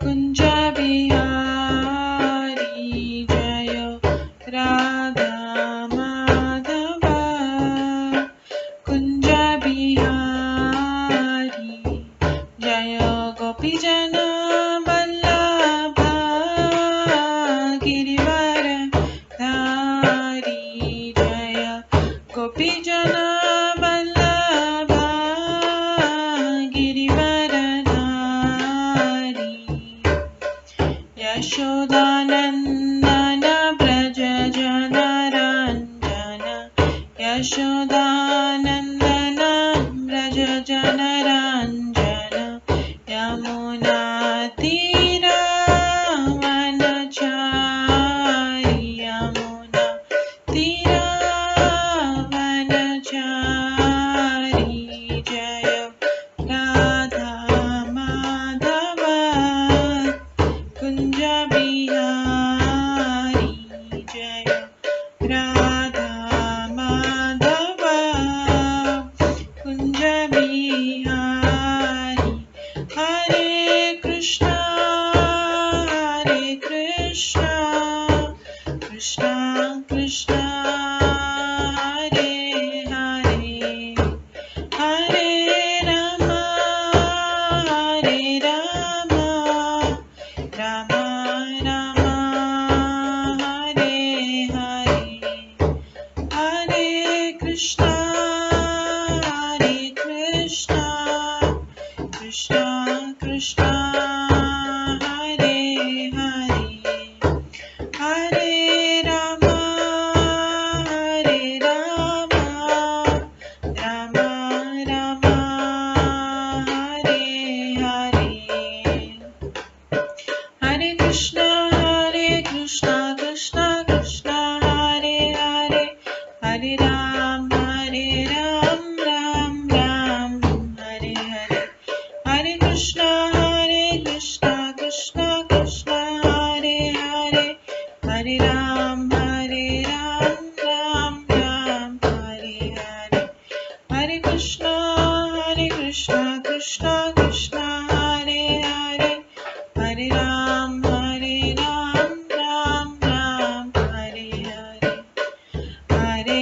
कुंज बिहारी जय राधा माधव कुंज बिहारी जय गोपीजन वल्लभ गिरिवर धारी जय गोपीजन वल्लभ गिरिवर धारी यशोदानंदन व्रज जनरंजन यशोदानंदन व्रज जनरंजन यमुना तीरावनचारी यमुना तीरावनचारी जय राधा माधव कुंज बिहारी जय राधा माधव कुंज बिहारी हरे कृष्णा कृष्णा कृष्णा हरे हरे हरे राम राम राम हरे हरे हरे कृष्णा कृष्णा कृष्णा हरे हरे हरे राम राम राम हरे हरे हरे कृष्णा कृष्णा कृष्णा हरे हरे हरे राम राम राम हरे हरे हरे कृष्णा कृष्णा कृष्णा हरे हरे हरे राम राम राम हरे हरे हरे कृष्णा कृष्णा कृष्णा हरे हरे हरे राम राम राम हरे हरे हरे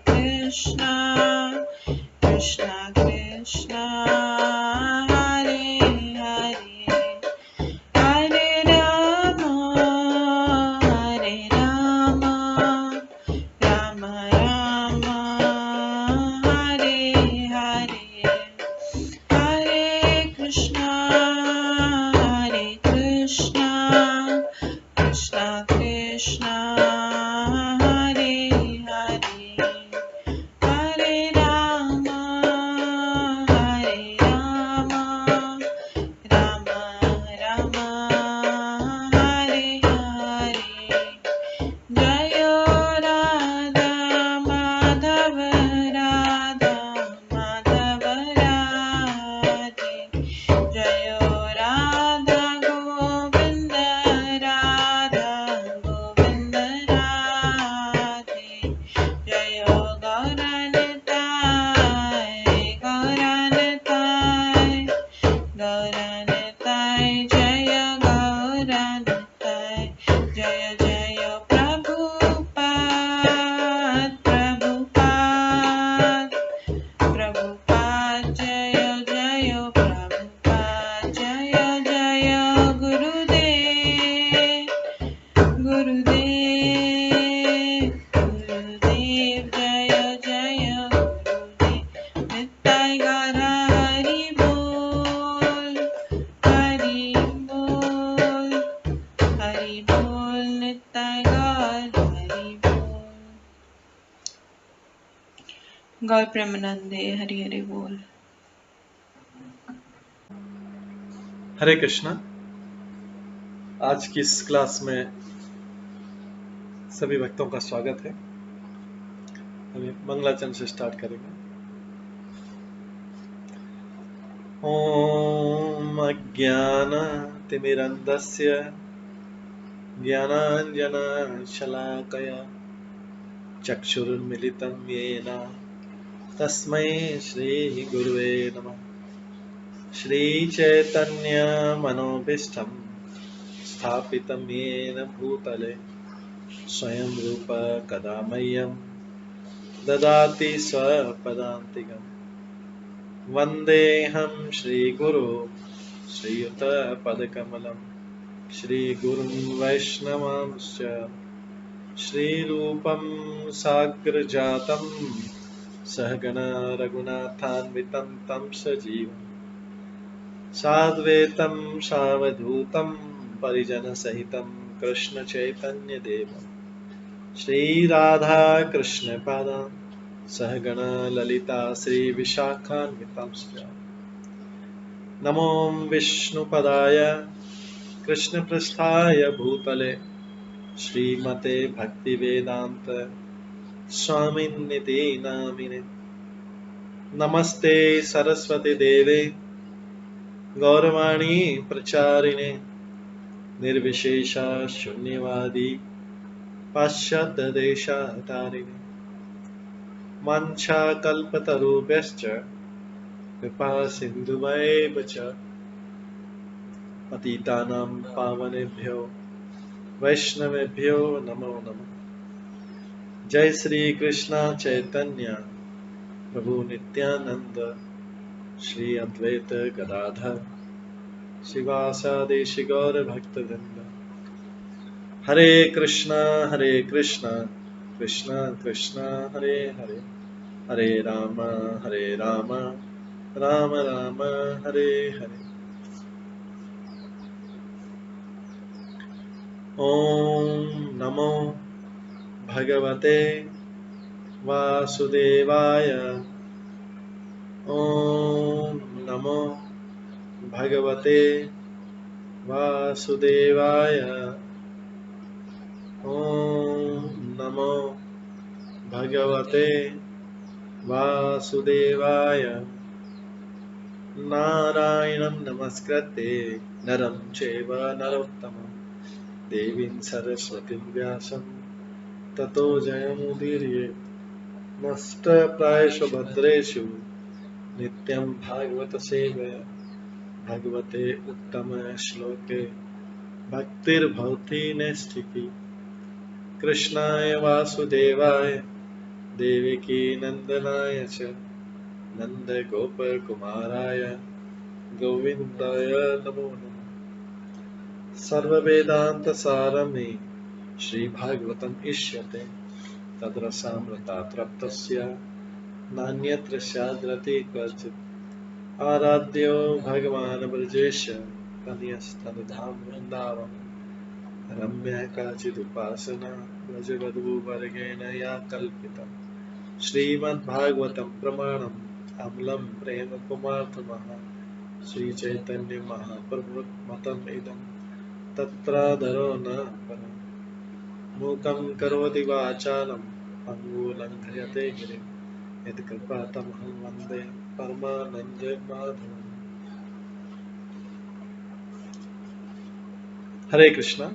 कृष्णा कृष्णा कृष्णा हरे हरे हरे राम राम राम हरे हरे हरे कृष्णा कृष्णा कृष्णा हरे हरे हरे राम राम राम हरे हरे जय राधा माधव राधे जय राधा गोविंद राधे जय गौरनताय जय गौरनताय जय जय प्रभुपाद जय जय प्रभुपाद जय जय गुरुदेव जय जय गुरुदेव नित्य गौर हरि बोल नित्य गौर हरि बोल गौर प्रेमानंदे हरि हरि बोल। हरे कृष्णा। आज की इस क्लास में सभी भक्तों का स्वागत है। अभी मंगलाचरण से स्टार्ट करेंगे। ओम अज्ञानतिमिरन्धस्य ज्ञानाञ्जनशलाकया चक्षुरुन्मिलितं येन तस्मै श्री गुरुवे नमः। श्री चैतन्य मनोभीष्टं स्थापितं येन भूतले स्वयं रूप कदा मह्यं ददाति स्वपदान्तिकम्। वन्देऽहं श्रीगुरो श्रीयुतपदकमलं श्रीगुरुं वैष्णवांश्च श्रीरूपं साग्रजातं सहगणा रघुनाथान्वितं तं सजीवम् साद्वैतं सावधूतं परिजनसहितं कृष्णचैतन्यदेवं श्रीराधाकृष्णपादान् सहगणा ललिता श्रीविशाखान्वितांश्च नमो विष्णुपदाय कृष्णपृष्ठाय भूतले श्रीमते भक्तिवेदान्त स्वामिन्निति नामिने। नमस्ते सरस्वती देवे गौरवाणी प्रचारिणे निर्विशेषा शून्यवादी पाश्चात्यदेशतारिणे वाञ्छाकल्पतरुभ्यश्च कृपा सिन्धुभ्येव च पतितानां पावनेभ्यो वैष्णवेभ्यो नमो नमः। जय श्री कृष्ण चैतन्य प्रभु नित्यानंद श्री अद्वैत गदाधर शिवासादि गौर भक्तवृंद। हरे कृष्णा कृष्णा कृष्णा हरे हरे, हरे राम राम राम हरे हरे। ओम नमो भगवते वासुदेवाय। ओम नमो भगवते वासुदेवाय। ओम नमो भगवते वासुदेवाय। नारायणं नमस्कृत्य नरं चैव नरोत्तमं देवीं सरस्वतीं व्यासं ततो जयमुदीरये। नष्टप्रायेषु भद्रेषु नित्यं भागवत सेवया भगवते उत्तम श्लोके भक्तिर्भवति नैष्ठिकी। कृष्णाय वासुदेवाय देवकी नंदनाय च नन्दगोपकुमाराय गोविन्दाय नमो नमः। सर्ववेदान्तसारमे श्रीभागवतम् इष्यते तद्रसामृतात् नान्यत्र स्याद्रति क्वचित्। आराध्यो भगवान् ब्रजेश तनयस्तनुधाम वृन्दावन रम्या काचिदुपासना व्रजवधूवर्गेण या कल्पिता। श्रीमद्भागवतं प्रमाणम् अमलं प्रेमकुमार्थमः श्रीचैतन्य महाप्रभुमतम् इदं तत्रादरो न परम्। मूकं करोति वाचालं पङ्गुलङ्घयते गिरिं यत्कृपातमहं वन्दे परमानन्दमाधवम्। हरे कृष्णा।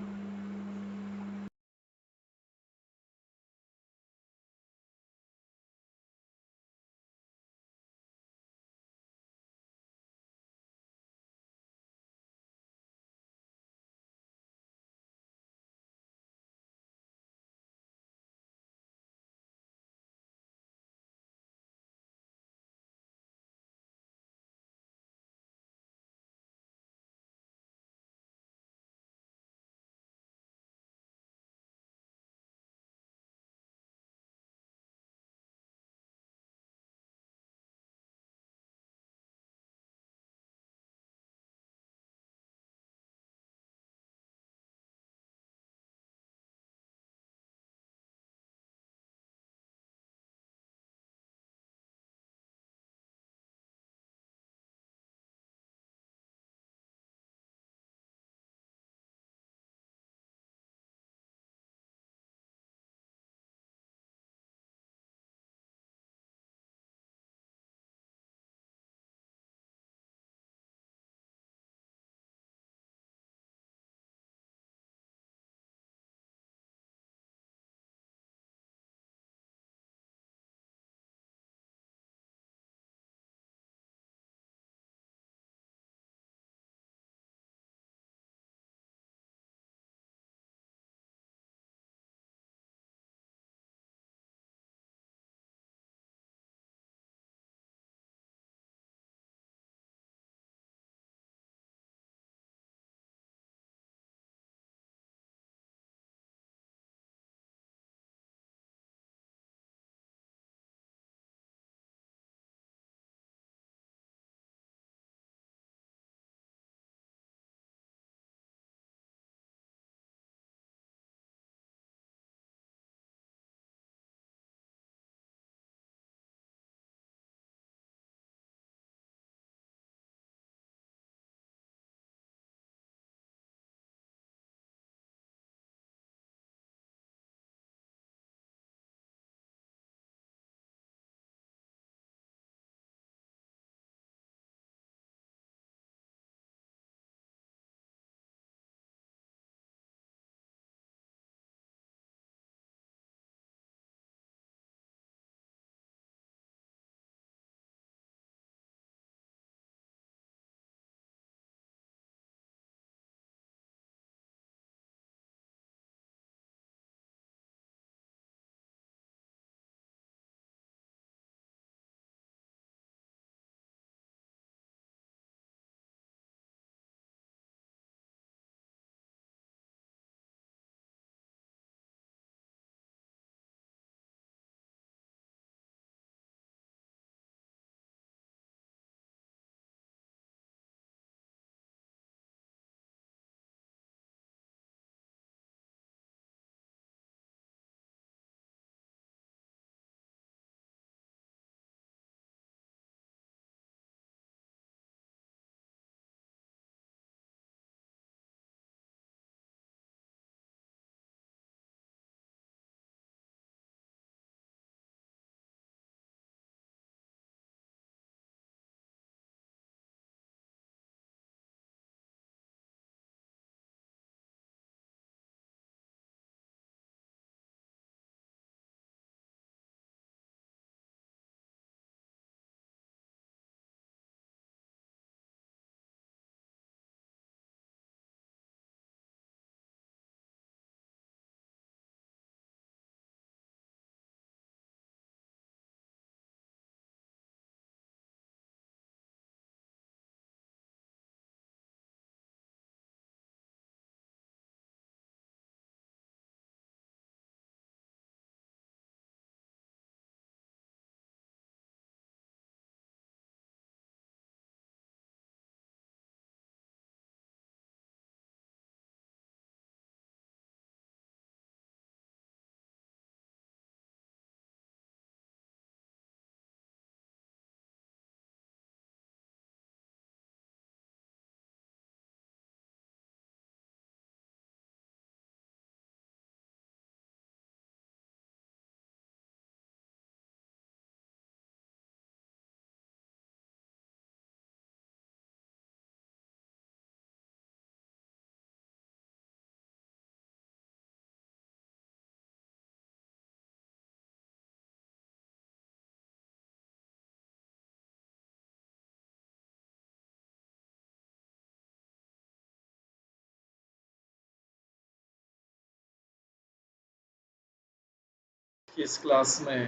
की इस क्लास में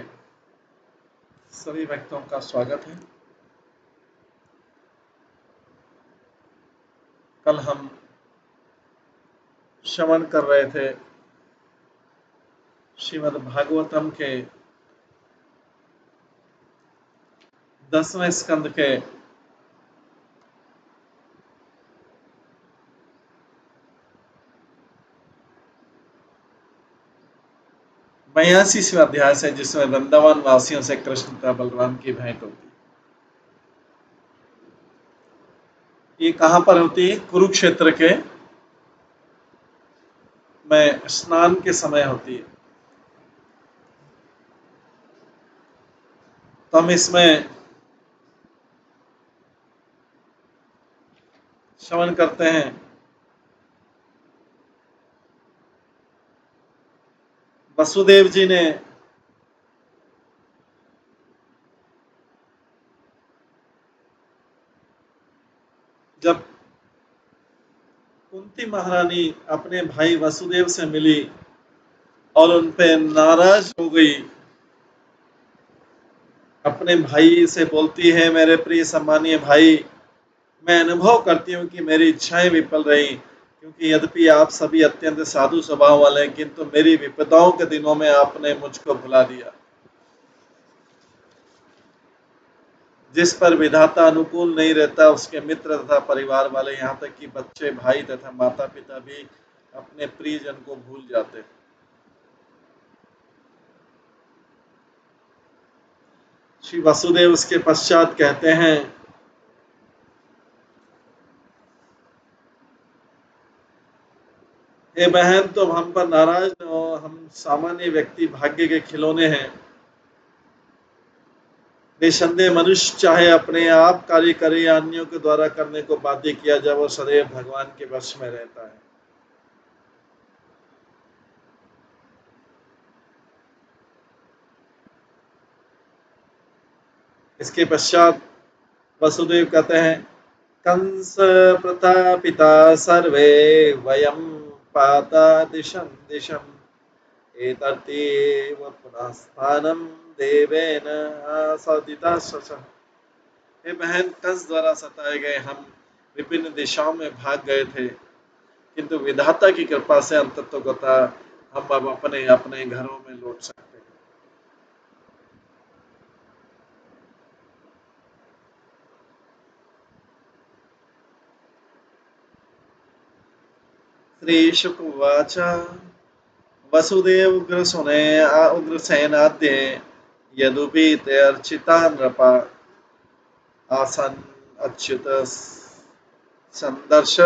सभी भक्तों का स्वागत है। कल हम श्रवण कर रहे थे श्रीमद् भागवतम के 10वें स्कंद के 82वें अध्याय से, जिसमें वृंदावन वासियों से कृष्ण का बलराम की भेंट होती है। ये कहां पर होती है? कुरुक्षेत्र के में स्नान के समय होती है। तो हम इसमें श्रवण करते हैं वसुदेव जी ने जब कुंती महारानी अपने भाई वसुदेव से मिली और उन पे नाराज हो गई, अपने भाई से बोलती है, मेरे प्रिय सम्मानीय भाई, मैं अनुभव करती हूँ कि मेरी इच्छाएं विफल रही, क्योंकि यद्यपि आप सभी अत्यंत साधु स्वभाव वाले हैं, किंतु मेरी विपदाओं के दिनों में आपने मुझको भुला दिया। जिस पर विधाता अनुकूल नहीं रहता, उसके मित्र तथा परिवार वाले, यहाँ तक कि बच्चे, भाई तथा माता पिता भी अपने प्रियजन को भूल जाते हैं। श्री वसुदेव उसके पश्चात कहते हैं, हे बहन, तुम हम पर नाराज न हो, हम सामान्य व्यक्ति भाग्य के खिलौने हैं। निसंदेह मनुष्य चाहे अपने आप कार्य करे या अन्यों के द्वारा करने को बाध्य किया जाए, वो सदैव भगवान के वश में रहता है। इसके पश्चात वसुदेव कहते हैं, कंस प्रतापिता सर्वे वयं पाता दिशं दिशं एतर्त्येव पुनः स्थानं देवेन आसादिताश्च। हे बहन, कंस द्वारा सताए गए हम विभिन्न दिशाओं में भाग गए थे, किंतु विधाता की कृपा से अंततोगता हम अब अपने अपने घरों में लौट सकते हैं। श्री शुक उवाच वसुदेव उग्रसेनाद्य यदुपीते अर्चिता नृपा आसन अच्युत संदर्श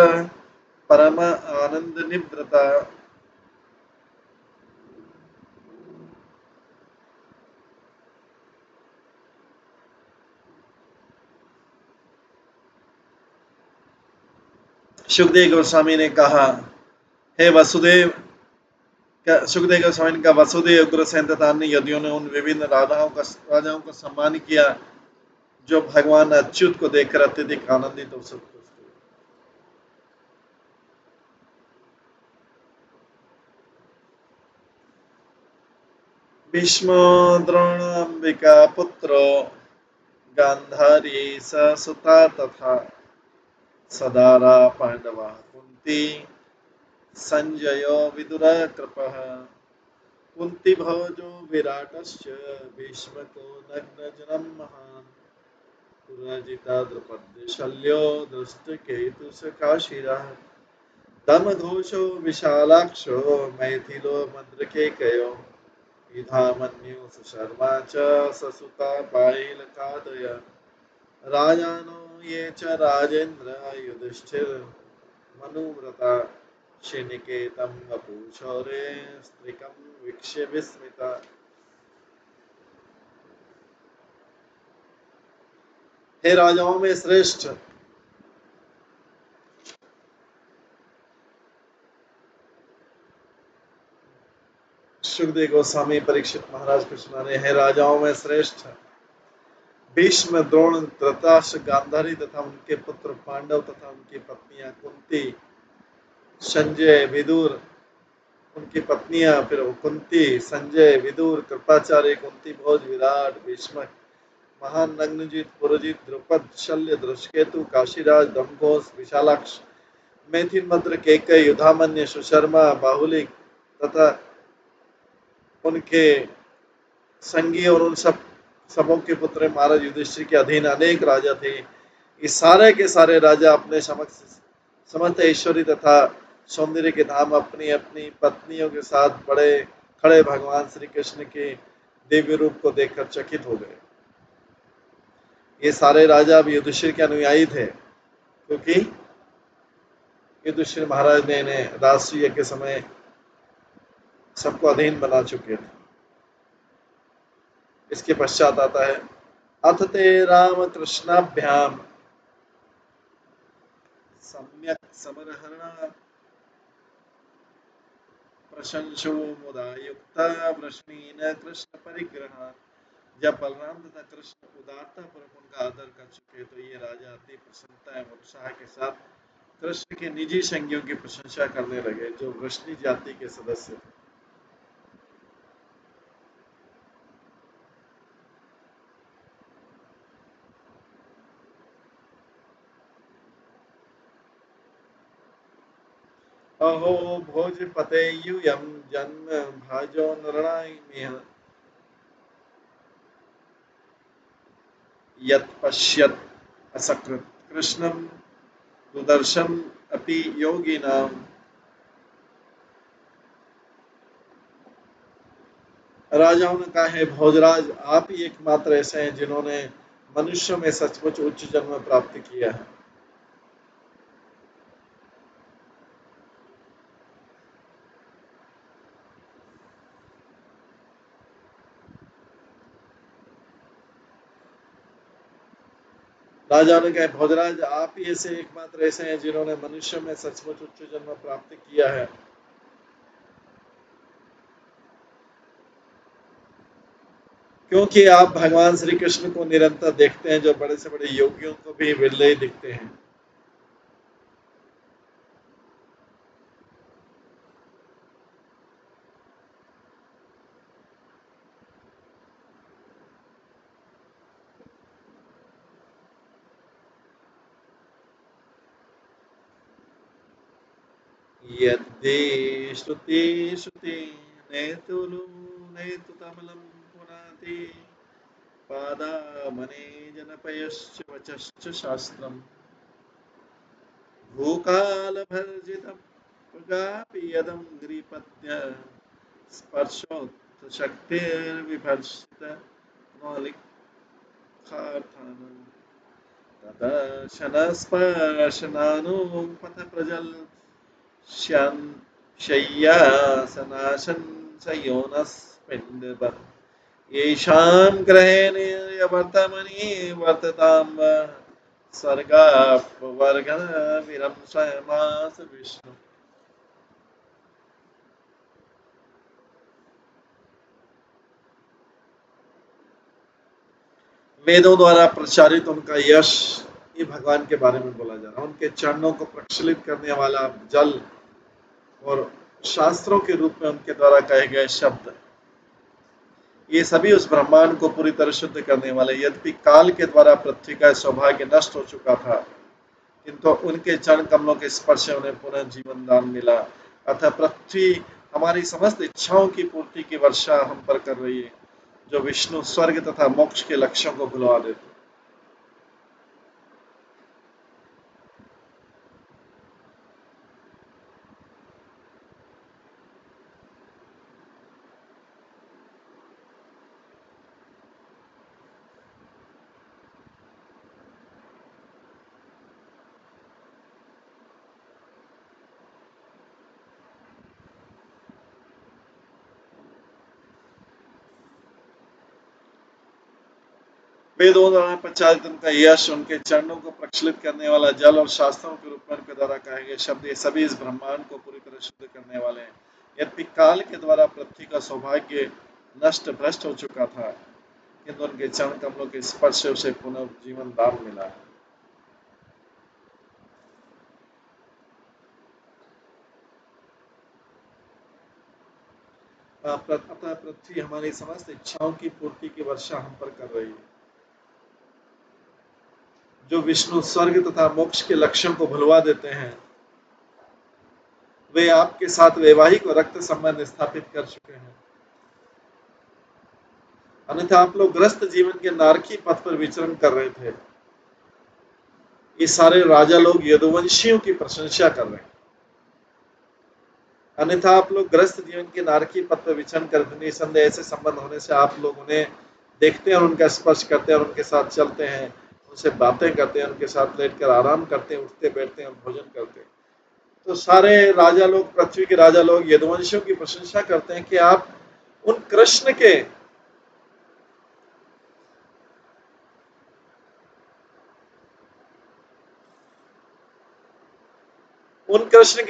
परम आनंद निवृता। सुखदेव गोस्वामी ने कहा, हे वसुदेव, सुखदेव गोस्वामी ने कहा, वसुदेव उग्रसेन तथा अन्य यदियों ने उन विभिन्न राजाओं का सम्मान किया जो भगवान अच्युत को देखकर अत्यधिक आनंदित हो सकते। भीष्मो द्रोणांबिका पुत्रो गांधारी ससुता तथा सदारा पांडवा कुंती संजयो विदुर कृपः कुंती भोजो विराटश्च भीष्मको नग्नजनम महान पुरजिता द्रुपद शल्यो दृष्टकेतुसखाशिरः दमघोषो विशालाक्षो मैथिलो मद्रकेकयो युधामन्यु सुशर्मा च ससुता बाहिलकादय राजानो ये च राजेन्द्र युधिष्ठिर मनुव्रता श्रीनिकेतं वपुशौरे स्त्रिकं वीक्ष्य विस्मिता। हे राजाओं में श्रेष्ठ, सुखदेव गोस्वामी परीक्षित महाराज को सुनाने, हे राजाओं में श्रेष्ठ भीष्म, द्रोण, धृतराष्ट्र, गांधारी तथा उनके पुत्र पांडव तथा उनकी पत्नियां कुंती, संजय, विदुर उनकी पत्नियां फिर कुंती, संजय, विदुर, कृपाचार्य, कुंती भोज, विराट, भीष्मक, महान, नग्नजित, पुरजित, द्रुपद, शल्य, धृषकेतु, काशीराज, दमघोष, विशालाक्ष, मैथिल मंत्र, केकई, युधामन्य, सुशर्मा, बाहुलिक तथा उनके संगी और उन सबों के पुत्र महाराज युधिष्ठिर के अधीन अनेक राजा थे। ये सारे के सारे राजा अपने समक्ष समस्त ऐश्वर्य तथा सौंदर्य के धाम अपनी अपनी पत्नियों के साथ बड़े खड़े भगवान श्री कृष्ण के दिव्य रूप को देखकर चकित हो गए। ये सारे राजा अब युधिष्ठिर के अनुयायी थे, क्योंकि युधिष्ठिर महाराज ने इन्हें राष्ट्रीय के समय सबको अधीन बना चुके थे। इसके पश्चात आता है अथ ते राम कृष्णाभ्याम सम्यक समरहरणा प्रशंसो मुदा युक्ता वृष्णीन कृष्ण परिग्रह। जब बलराम तथा कृष्ण उदारता पूर्वक उनका आदर कर चुके तो ये राजा अति प्रसन्नता एवं उत्साह के साथ कृष्ण के निजी संगियों की प्रशंसा करने लगे, जो वृष्णि जाति के सदस्य थे। अहो भोजपते यूयं जन्म भाजो नृणामिह यत्पश्यत् असकृत् कृष्णं दुदर्शम अपि योगिनां। राजाओं ने कहा है भोजराज, आप ही एकमात्र ऐसे हैं जिन्होंने मनुष्यों में सचमुच उच्च जन्म प्राप्त किया है। राजा ने कहा भोजराज, आप ही ऐसे एकमात्र ऐसे हैं जिन्होंने मनुष्यों में सचमुच उच्च जन्म प्राप्त किया है, क्योंकि आप भगवान श्री कृष्ण को निरंतर देखते हैं, जो बड़े से बड़े योगियों को भी विरले ही दिखते हैं। यद्दे श्रुति श्रुति नेतुलु नेतु तमलं पुनाति पादामने जनपयश्च वचश्च शास्त्रम् भूकालभर्जितं मृगापि यदं गिरिपद्य स्पर्शोत्शक्तिर्विभर्षित मौलिकार्थानं तदर्शनस्पर्शनानुपथ प्रजल् शय्यासनाशं सयोनस्पिण्डवत् येषां ग्रहेण वर्तमनि वर्ततां स्वर्गापवर्गविरंसमास विष्णु। वेदों द्वारा प्रचारित उनका यश, ये भगवान के बारे में बोला जा रहा है। उनके चरणों को प्रक्षालित करने वाला जल और शास्त्रों के रूप में उनके द्वारा कहे गए शब्द, ये सभी उस ब्रह्मांड को पूरी तरह शुद्ध करने वाले। यद्यपि काल के द्वारा पृथ्वी का सौभाग्य नष्ट हो चुका था, किंतु उनके चरण कमलों के स्पर्श से उन्हें पुनः जीवन दान मिला। अतः पृथ्वी हमारी समस्त इच्छाओं की पूर्ति की वर्षा हम पर कर रही है, जो विष्णु स्वर्ग तथा मोक्ष के लक्ष्यों को भुलवा देते। वेदों द्वारा प्रचारित उनका यश, उनके चरणों को प्रक्षालित करने वाला जल और शास्त्रों के रूप में उनके द्वारा कहे गए शब्द, ये सभी इस ब्रह्मांड को पूरी तरह शुद्ध करने वाले हैं। यद्यपि काल के द्वारा पृथ्वी का सौभाग्य नष्ट भ्रष्ट हो चुका था, किंतु उनके चरण कमलों के स्पर्श से उसे पुनः जीवन दान मिला। अतः पृथ्वी हमारी समस्त इच्छाओं की पूर्ति की वर्षा हम पर कर रही है। जो विष्णु स्वर्ग तथा मोक्ष के लक्ष्यों को भुलवा देते हैं, वे आपके साथ वैवाहिक और रक्त संबंध स्थापित कर चुके हैं। अन्यथा आप लोग ग्रस्त जीवन के नारकी पथ पर विचरण कर रहे थे। ये सारे राजा लोग यदुवंशियों की प्रशंसा कर रहे हैं। अन्यथा आप लोग ग्रस्त जीवन के नारकी पथ पर विचरण करते, निसंदेह ऐसे संबंध होने से आप लोग उन्हें देखते हैं और उनका स्पर्श करते हैं और उनके साथ चलते हैं, उनसे बातें करते हैं, उनके साथ लेटकर आराम करते हैं, उठते बैठते हैं और भोजन करते हैं। तो सारे राजा लोग, पृथ्वी के राजा लोग यदुवंशियों की प्रशंसा करते हैं कि आप उन कृष्ण के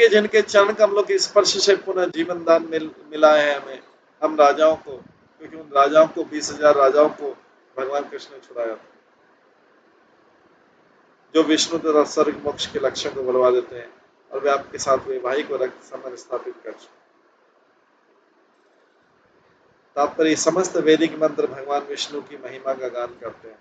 जिनके चरण कमलों के स्पर्श से पुनः जीवन दान मिला है हमें, हम राजाओं को, क्योंकि उन राजाओं को 20,000 राजाओं को भगवान कृष्ण ने छुड़ाया था, जो विष्णु तथा स्वर्ग मोक्ष के लक्ष्यों को बुलवा देते हैं और वे आपके साथ वैवाहिक और रक्त संबंध स्थापित कर चुके। तात्पर्य समस्त वैदिक मंत्र भगवान विष्णु की महिमा का गान करते हैं।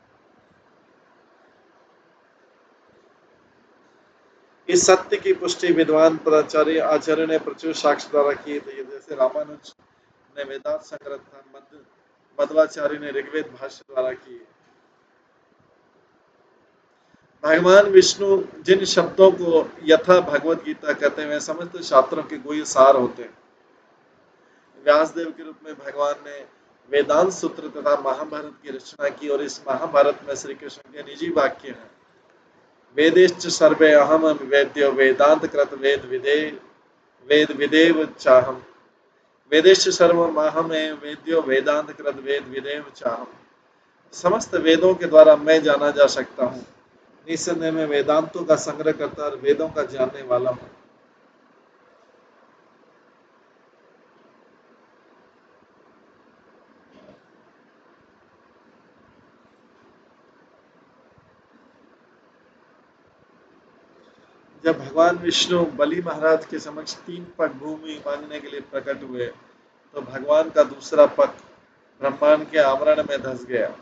इस सत्य की पुष्टि विद्वान पदाचार्य आचार्य ने प्रचुर साक्ष्य द्वारा की थी, जैसे रामानुज ने वेदांत संग्रह था, मध्वाचार्य ने ऋग्वेद भाष्य द्वारा की। भगवान विष्णु जिन शब्दों को यथा भगवत गीता कहते हैं, वे समस्त शास्त्रों के गुह्य सार होते हैं। व्यासदेव के रूप में भगवान ने वेदांत सूत्र तथा महाभारत की रचना की और इस महाभारत में श्री कृष्ण के निजी वाक्य हैं। वेदेश्च सर्वे अहम वेद्यो वेदांत कृत वेद विदेव चाहम। वेदेश्च सर्वम अहम वेद्यो वेदांत कृत वेद विदेव चाहम। समस्त वेदों के द्वारा मैं जाना जा सकता हूँ। निस्संदेह में वेदांतों का संग्रह करता और वेदों का जानने वाला हूँ। जब भगवान विष्णु बलि महाराज के समक्ष 3 पग भूमि मांगने के लिए प्रकट हुए, तो भगवान का दूसरा पग ब्रह्मांड के आवरण में धंस गया।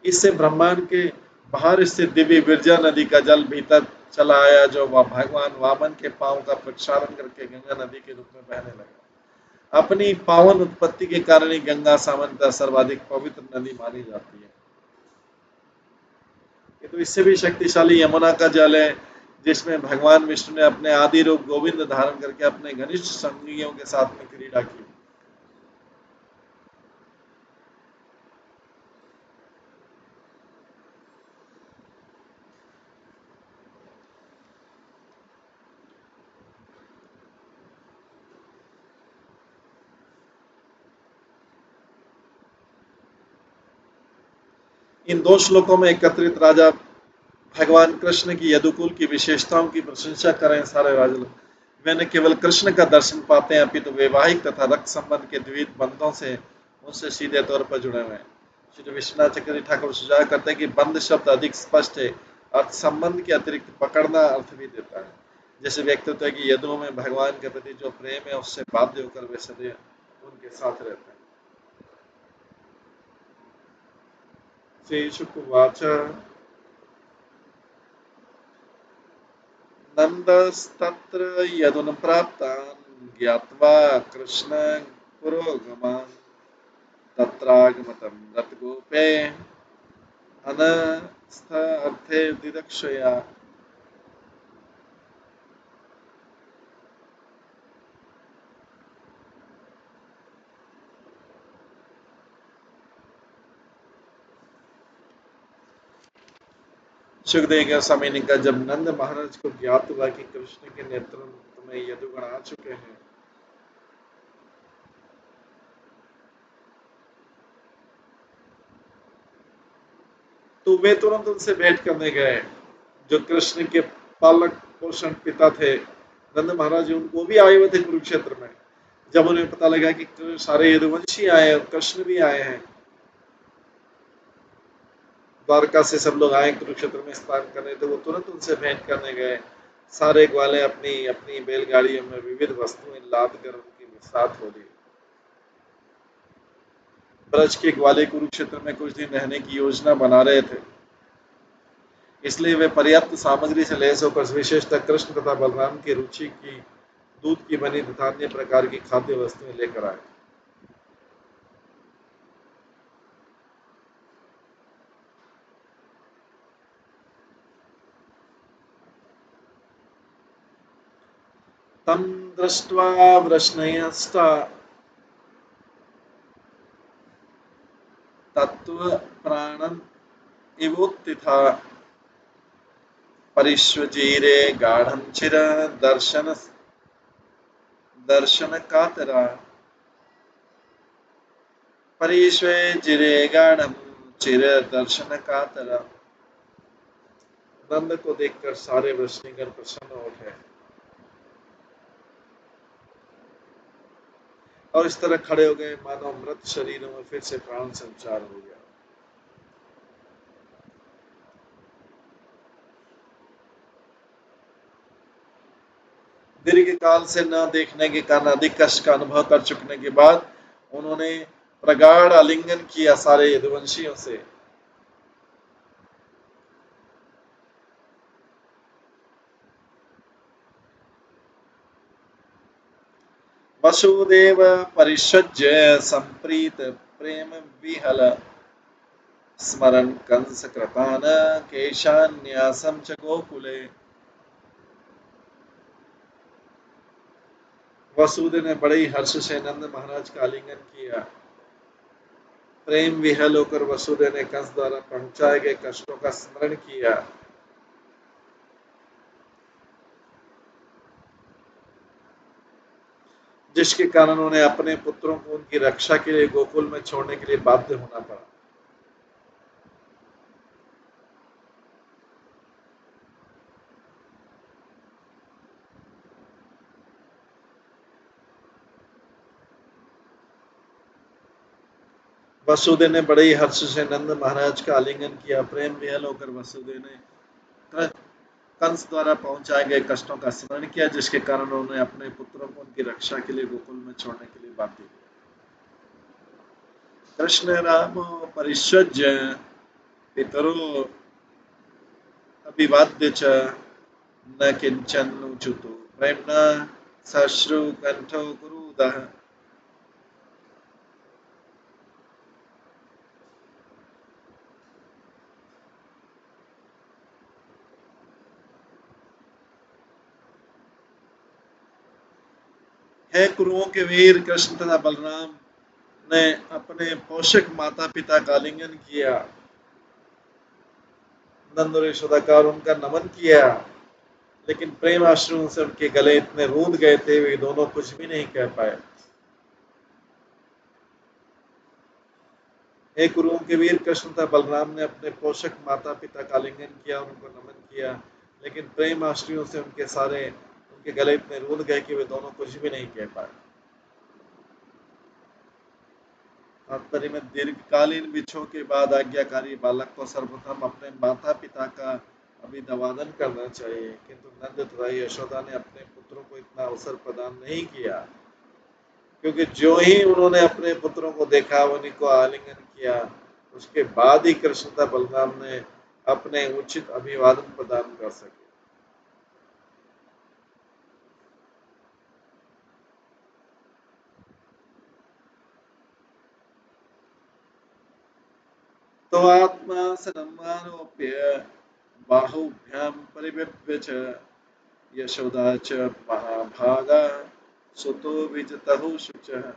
इससे ब्रह्मांड के बाहर स्थित दिव्य विरजा नदी का जल भीतर चला आया, जो भगवान वामन के पांव का प्रक्षालन करके गंगा नदी के रूप में बहने लगा। अपनी पावन उत्पत्ति के कारण ही गंगा सामान्यतः सर्वाधिक पवित्र नदी मानी जाती है। ये तो इससे भी शक्तिशाली यमुना का जल है, जिसमें भगवान विष्णु ने अपने आदि रूप गोविंद धारण करके अपने घनिष्ठ संगियों के साथ में क्रीड़ा की। इन 2 श्लोकों में एकत्रित राजा भगवान कृष्ण की यदुकुल की विशेषताओं की प्रशंसा करें। सारे राजा लोग वे न केवल कृष्ण का दर्शन पाते हैं, अपितु वैवाहिक तथा रक्त संबंध के द्विविध बंधों से उनसे सीधे तौर पर जुड़े हुए हैं। श्री विश्वनाथ चक्रवर्ती ठाकुर सुझाव करते हैं कि बंध शब्द अधिक स्पष्ट है, अर्थ संबंध के अतिरिक्त पकड़ना अर्थ भी देता है। जैसे व्यक्तित्व है कि यदुओं में भगवान के प्रति जो प्रेम है, उससे बाध्य होकर वे सदैव उनके साथ रहते हैं। श्री शुकुवाच नन्दस्तत्र यदनुप्राप्तान् ज्ञात्वा कृष्णं पुरोगमान् तत्रागमतं रथगोपे अनस्थ अर्थे दिदक्षया। सुखदेव गोस्वामी ने कहा, जब नंद महाराज को ज्ञात हुआ कि कृष्ण के नेतृत्व में यदुगण आ चुके हैं, तो वे तुरंत उनसे भेंट करने गए। जो कृष्ण के पालक पोषण पिता थे, नंद महाराज, उनको भी आए हुए थे कुरुक्षेत्र में। जब उन्हें पता लगा कि सारे यदुवंशी आए और कृष्ण भी आए हैं, द्वारका से सब लोग आए कुरुक्षेत्र में स्नान करने, तो वो तुरंत उनसे भेंट करने गए। सारे ग्वाले अपनी अपनी बैलगाड़ियों में विविध वस्तुएं लाद कर उनके साथ हो ली। ब्रज के ग्वाले कुरुक्षेत्र में कुछ दिन रहने की योजना बना रहे थे, इसलिए वे पर्याप्त सामग्री से लैस होकर विशेषतः कृष्ण तथा बलराम की रुचि की दूध की बनी तथा अन्य प्रकार की खाद्य वस्तुएं लेकर आए। तम दृष्ट्वा वृष्णयश्च तत्त्वप्राणम् इवोत्थिता परिष्वजीरे गाढ़ं चिर दर्शन कातरा। परिष्वजीरे गाढ़ं चिर दर्शन कातरा। नंद को देखकर सारे वृष्णिगण प्रसन्न हो उठे और इस तरह खड़े हो गए मानो मृत शरीरों में फिर से प्राण संचार हो गया। दीर्घ काल से न देखने के कारण अधिक कष्ट का अनुभव कर चुकने के बाद उन्होंने प्रगाढ़ आलिंगन किया सारे यदुवंशियों से। वसुदेव परिषज्य संप्रीत प्रेम विहल स्मरन् कंस कृपान केशान्यासं च गोकुले। वसुदेव ने बड़े ही हर्ष से नंद महाराज का आलिंगन किया। प्रेम विहल होकर वसुदेव ने कंस द्वारा पहुंचाए गए कष्टों का स्मरण किया। जिसके कारण उन्हें अपने पुत्रों को उनकी रक्षा के लिए गोकुल में छोड़ने के लिए बाध्य होना पड़ा। वसुदेव ने बड़े ही हर्ष से नंद महाराज का आलिंगन किया। प्रेम विहल होकर वसुदेव ने कंस द्वारा पहुंचाए गए कष्टों का स्मरण किया, जिसके कारण उन्होंने अपने पुत्रों को उनकी रक्षा के लिए गोकुल में छोड़ने के लिए बाध्य किया। कृष्ण रामो परिष्वज्य पितरो अभिवाद्य च न किंचन उचुतो प्रेम्णा सश्रु कंठो कुरुदः। हे कुरुओं के वीर कृष्ण तथा बलराम ने अपने पोषक माता पिता का आलिंगन किया, नंद और यशोदा का और उनका नमन किया, लेकिन प्रेम अश्रुओं से उनके गले इतने रूंध गए थे वे दोनों कुछ भी नहीं कह पाए। हे कुरुओं के वीर कृष्ण तथा बलराम ने अपने पोषक माता पिता का आलिंगन किया और उनको नमन किया, लेकिन प्रेम आश्रियों से उनके गले इतने रूंध गए कि वे दोनों कुछ भी नहीं कह पाए। तात्पर्य में दीर्घकालीन विछोह के बाद आज्ञाकारी बालक को सर्वप्रथम अपने माता पिता का अभिवादन करना चाहिए, किंतु नंद तथा यशोदा ने अपने पुत्रों को इतना अवसर प्रदान नहीं किया, क्योंकि जो ही उन्होंने अपने पुत्रों को देखा उन्हीं को आलिंगन किया, उसके बाद ही कृष्ण तथा बलराम ने अपने उचित अभिवादन प्रदान कर सके। तो आत्मा सनमानोप्य बाहुभ्यां परिव्यप्य च यशोदा च महाभागा सुतो विजतहु शुचः।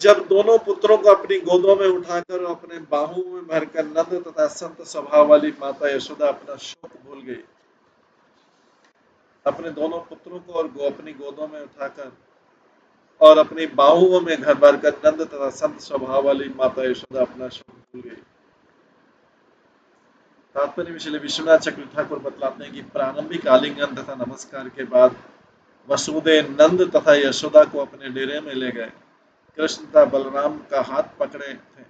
जब दोनों पुत्रों को अपनी गोदों में उठाकर और अपने बाहों में भरकर नंद तथा संत स्वभाव वाली माता यशोदा अपना शोक भूल गई। अपने दोनों पुत्रों को और अपनी गोदों में उठाकर और अपनी बाहुओं में घर भरकर नंद तथा संत स्वभाव वाली माता यशोदा अपना शोक भूल गई। तात्पर्य में श्री विश्वनाथ चक्र ठाकुर बतलाते हैं कि प्रारंभिक आलिंगन तथा नमस्कार के बाद वसुदेव नंद तथा यशोदा को अपने डेरे में ले गए। कृष्ण तथा बलराम का हाथ पकड़े थे।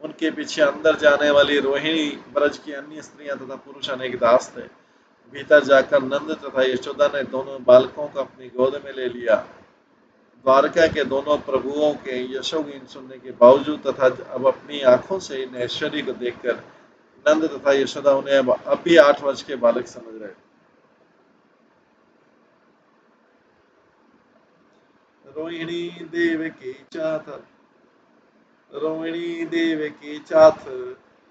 उनके पीछे अंदर जाने वाली रोहिणी, ब्रज की अन्य स्त्रियां तथा पुरुष अनेक दास थे। भीतर जाकर नंद तथा यशोदा ने दोनों बालकों को अपनी गोद में ले लिया। द्वारका के दोनों प्रभुओं के यशोगुण सुनने के बावजूद तथा अब अपनी आंखों से इन ऐश्वर्य को देखकर नंद तथा यशोदा उन्हें अब भी 8 वर्ष के बालक समझ रहे थे। रोहिणी देवकी चाथ रोहिणी देवकी चाथ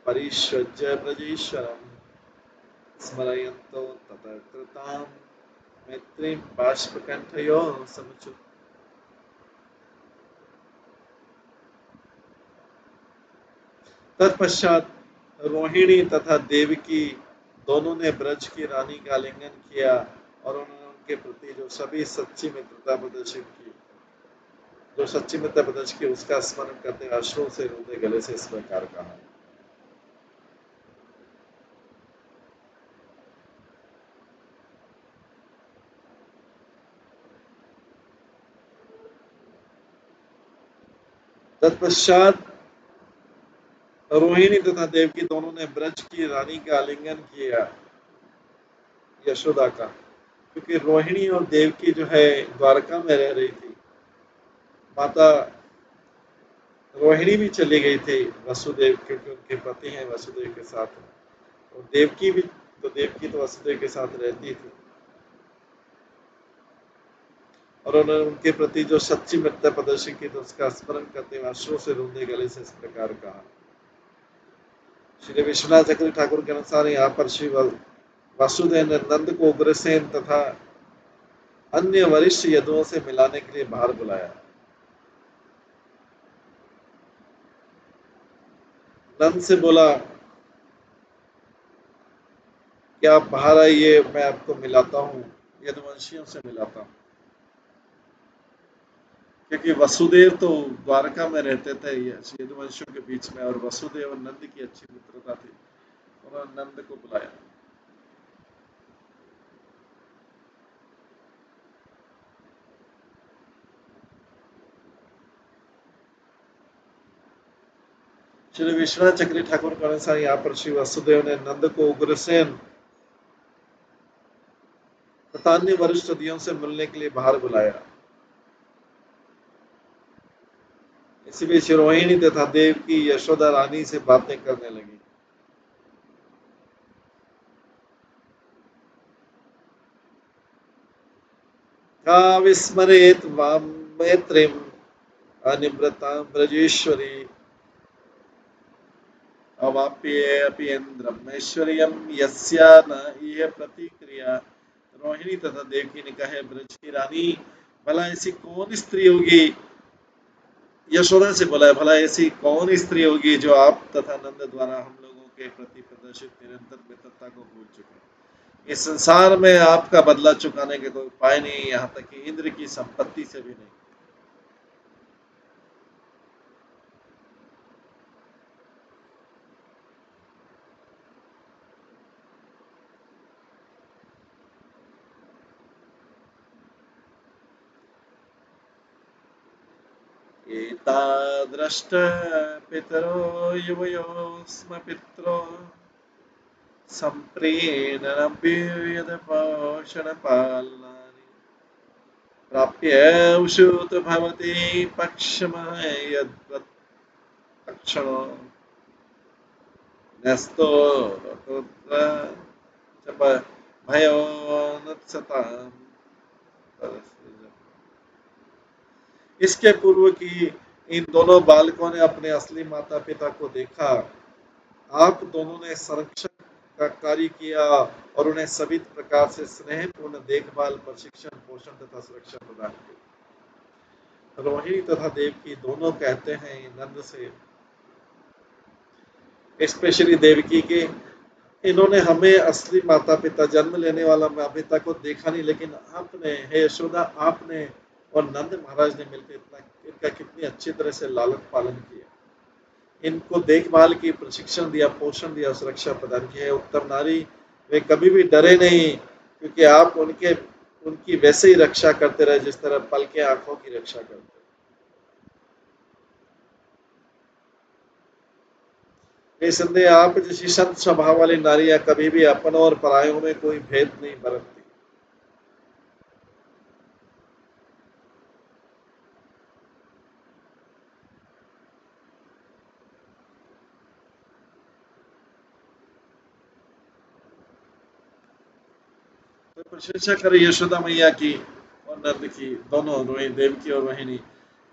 परिष्वज्य ब्रजेश्वरम् स्मरयन्तो ततः कृतां मैत्रीं बाष्पकण्ठयोः समुचित। तत्पश्चात रोहिणी तथा देवकी दोनों ने ब्रज की रानी का आलिंगन किया और उन्होंने उनके प्रति जो सच्ची मित्रता प्रदर्शित की उसका स्मरण करते अश्रुओं से रोते गले से इस प्रकार कहा। तत्पश्चात रोहिणी तथा देवकी दोनों ने ब्रज की रानी का आलिंगन किया, यशोदा का, क्योंकि रोहिणी और देवकी जो है द्वारका में रह रही थी। माता रोहिणी भी चली गई थी वसुदेव, क्योंकि उनके पति हैं वसुदेव के साथ, और देवकी तो वसुदेव के साथ रहती थी और उन्होंने उनके प्रति जो सच्ची मित्रता प्रदर्शित की तो उसका स्मरण करते हुए अश्रुओं से रोंदे गले से इस प्रकार कहा। श्री विश्वनाथ चक्र ठाकुर के अनुसार यहाँ पर श्री वासुदेव ने नंद को उग्रसेन तथा अन्य वरिष्ठ यदुओं से मिलाने के लिए बाहर बुलाया। नंद से बोला कि आप बाहर आइए, मैं आपको मिलाता हूँ, यदुवंशियों से मिलाता हूँ। क्योंकि वसुदेव तो द्वारका में रहते थे यदुवंशियों के बीच में, और वसुदेव और नंद की अच्छी मित्रता थी, उन्होंने नंद को बुलाया। श्री विश्वनाथ चक्री ठाकुर के अनुसार यहाँ पर श्री वसुदेव ने नंद को उग्रसेन तथा अन्य वरिष्ठ यदुओं से मिलने के लिए बाहर बुलाया। इसी बीच रोहिणी तथा देवकी यशोदा रानी से बातें करने लगी। का विस्मरेत वाम मैत्रीम अनिव्रता ब्रजेश्वरी अवाप्येन्द्रम ऐश्वर्यम यस्या न इह प्रतिक्रिया। रोहिणी तथा देवकी ने कहा, ब्रज की रानी, भला ऐसी कौन स्त्री होगी, यशोदा से बोला है, भला ऐसी कौन स्त्री होगी जो आप तथा नंद द्वारा हम लोगों के प्रति प्रदर्शित निरंतर मित्रता को भूल चुके। इस संसार में आपका बदला चुकाने के कोई उपाय नहीं, यहाँ तक कि इंद्र की संपत्ति से भी नहीं। एतादृष्ट पितरो युवयोस्म पित्रो सम्प्रीणनभ्युदपोषणपालनानि प्राप्य उषुत भवति पक्षमयद्वत्तक्षणो न्यस्तो तत्र च भयोनुत्सताम्। इसके पूर्व की इन दोनों बालकों ने अपने असली माता पिता को देखा। आप दोनों ने संरक्षक का कार्य किया और उन्हें सभी प्रकार से स्नेहपूर्ण देखभाल, प्रशिक्षण, पोषण तथा सुरक्षा प्रदान की। रोहिणी तथा देवकी दोनों कहते हैं नंद से, स्पेशली देवकी के, इन्होंने हमें असली माता पिता, जन्म लेने वाला माता पिता को देखा नहीं, लेकिन आपने, हे यशोदा, आपने और नंद महाराज ने मिलकर इनका कितनी अच्छी तरह से लालन पालन किया। इनको देखभाल की, प्रशिक्षण दिया, पोषण दिया, सुरक्षा प्रदान की है। उत्तम नारी वे कभी भी डरे नहीं, क्योंकि आप उनकी वैसे ही रक्षा करते रहे जिस तरह पल के आंखों की रक्षा करते हैं। निसंदेह आप जैसी संत स्वभाव वाली नारियां कभी भी अपनों और परायों में कोई भेद नहीं बरतती। तो प्रशंसा करें यशोदा मैया की और नंद की, दोनों रोहिणी, देवकी और रोहिणी।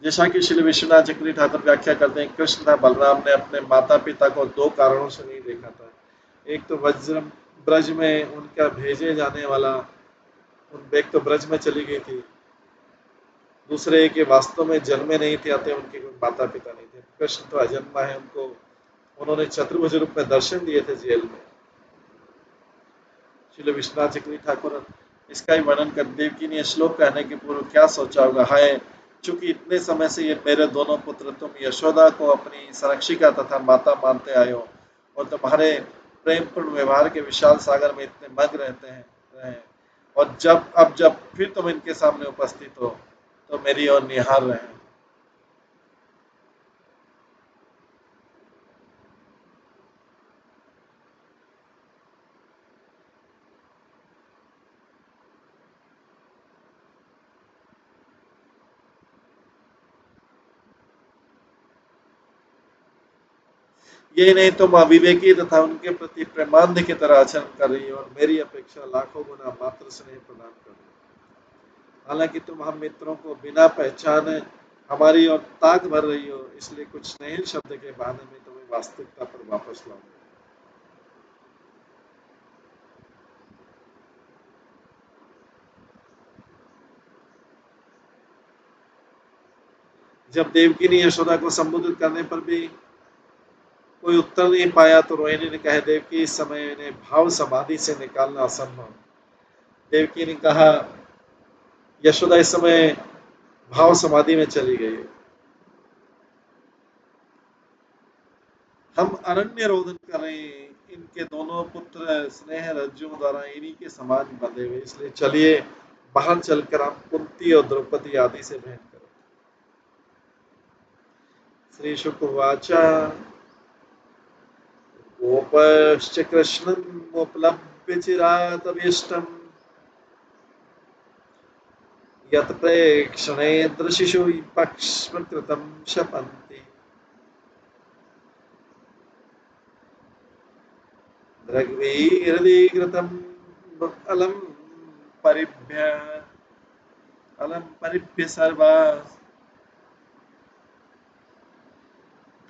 जैसा कि श्री विश्वनाथ चक्रवर्ती ठाकुर व्याख्या करते हैं, कृष्ण तथा बलराम ने अपने माता पिता को दो कारणों से नहीं देखा था। एक तो वज्र ब्रज में उनका भेजे जाने वाला, उन एक तो ब्रज में चली गई थी, दूसरे के वास्तव में जन्मे नहीं थे, अतः उनके कोई माता पिता नहीं थे। कृष्ण तो अजन्मा है, उनको उन्होंने चतुर्भुज रूप में दर्शन दिए थे जेल में। श्री विश्वनाथ चक्रवर्ती ठाकुर इसका ही वर्णन कर देवकी ने श्लोक कहने के पूर्व क्या सोचा होगा, हाय चूंकि इतने समय से ये मेरे दोनों पुत्र तुम यशोदा को अपनी संरक्षिका तथा माता मानते आए हो और तुम्हारे प्रेमपूर्ण व्यवहार के विशाल सागर में इतने मग्न रहते हैं, और जब फिर तुम इनके सामने उपस्थित हो तो मेरी ओर निहार रहे। ये नहीं तुम अविवेकी तथा उनके प्रति प्रेमांध की तरह आचरण कर रही हो और मेरी अपेक्षा लाखों गुना मात्र स्नेह प्रदान कर रही हो। हालांकि तुम हम मित्रों को बिना पहचाने हमारी ओर ताक भर रही हो, इसलिए कुछ स्नेहिल शब्द के बहाने में तुम्हें वास्तविकता पर वापस लाऊंगा। जब देवकी ने यशोदा को संबोधित करने पर भी कोई उत्तर नहीं पाया तो रोहिणी ने कहा, देवकी इस समय इन्हें भाव समाधि से निकालना असंभव। देवकी ने कहा, यशोदा इस समय भाव समाधि में चली गई है, हम अरण्य रोदन कर रहे हैं, इनके दोनों पुत्र स्नेह रज्जुओं द्वारा इन्हीं के समान बंधे हुए, इसलिए चलिए बाहर चलकर हम कुंती और द्रौपदी आदि से भेंट करें। श्री शुकवाच गोपश्च कृष्णमुपलभ्य चिरातभीष्टम् यत्प्रेक्षणेऽदृशिषु पक्ष्मकृतं क्षपन्ति दृग्वीरधीकृतं अलं परिभ्य सर्वा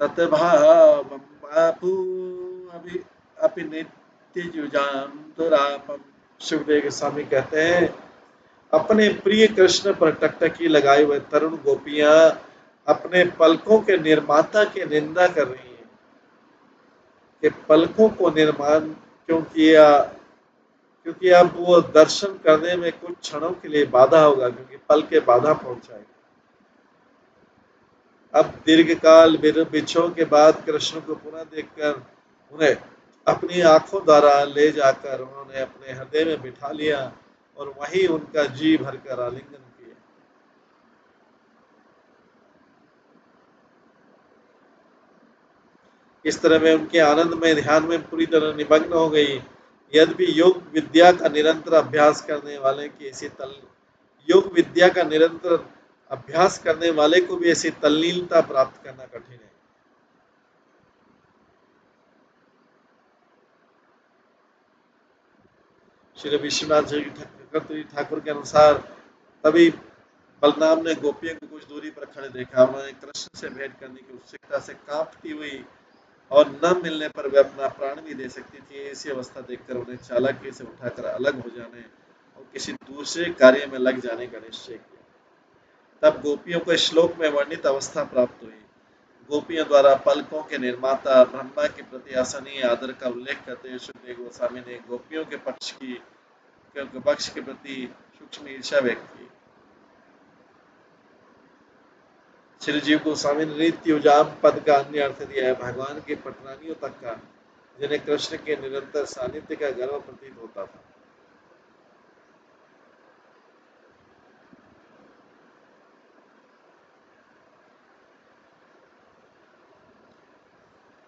तत्भावं बापू अपि नित्ययुजां दुरापम। सुखदेव गोस्वामी कहते हैं, अपने प्रिय कृष्ण पर टकटकी लगाए हुए तरुण गोपियां अपने पलकों के निर्माता की निंदा कर रही हैं कि पलकों को निर्माण क्यों किया, क्योंकि अब वो दर्शन करने में कुछ क्षणों के लिए बाधा होगा, क्योंकि पल के बाधा पहुंचाएगा। अब दीर्घकाल बिछोह के बाद कृष्ण को पुनः देखकर उन्हें अपनी आंखों द्वारा ले जाकर उन्होंने अपने हृदय में बिठा लिया और वहीं उनका जी भरकर आलिंगन किया। इस तरह में उनके आनंद में ध्यान में पूरी तरह निमग्न हो गई। यद्यपि योग विद्या का निरंतर अभ्यास करने वाले को भी ऐसी तल्लीनता प्राप्त करना कठिन है। श्री विश्वनाथ जी ठाकुर के अनुसार तभी बलराम ने गोपियों को कुछ दूरी पर खड़े देखा। उन्होंने कृष्ण से भेंट करने की उत्सुकता से कांपती हुई और न मिलने पर वे अपना प्राण भी दे सकती थी, ऐसी अवस्था देखकर उन्हें चालाकी से उठाकर अलग हो जाने और किसी दूसरे कार्य में लग जाने का निश्चय किया। तब गोपियों को श्लोक में वर्णित अवस्था प्राप्त हुई। गोपियों द्वारा पलकों के निर्माता ब्रह्मा के प्रति असहनीय आदर का उल्लेख करते हुए सुखदेव गोस्वामी ने गोपियों के पक्ष के प्रति सूक्ष्म ईर्ष्या व्यक्त की। श्री जीव गोस्वामी ने नित्युजाम पद का अन्य अर्थ दिया है, भगवान के पटरानियों तक का, जिन्हें कृष्ण के निरंतर सानिध्य का गर्व प्रतीत होता था।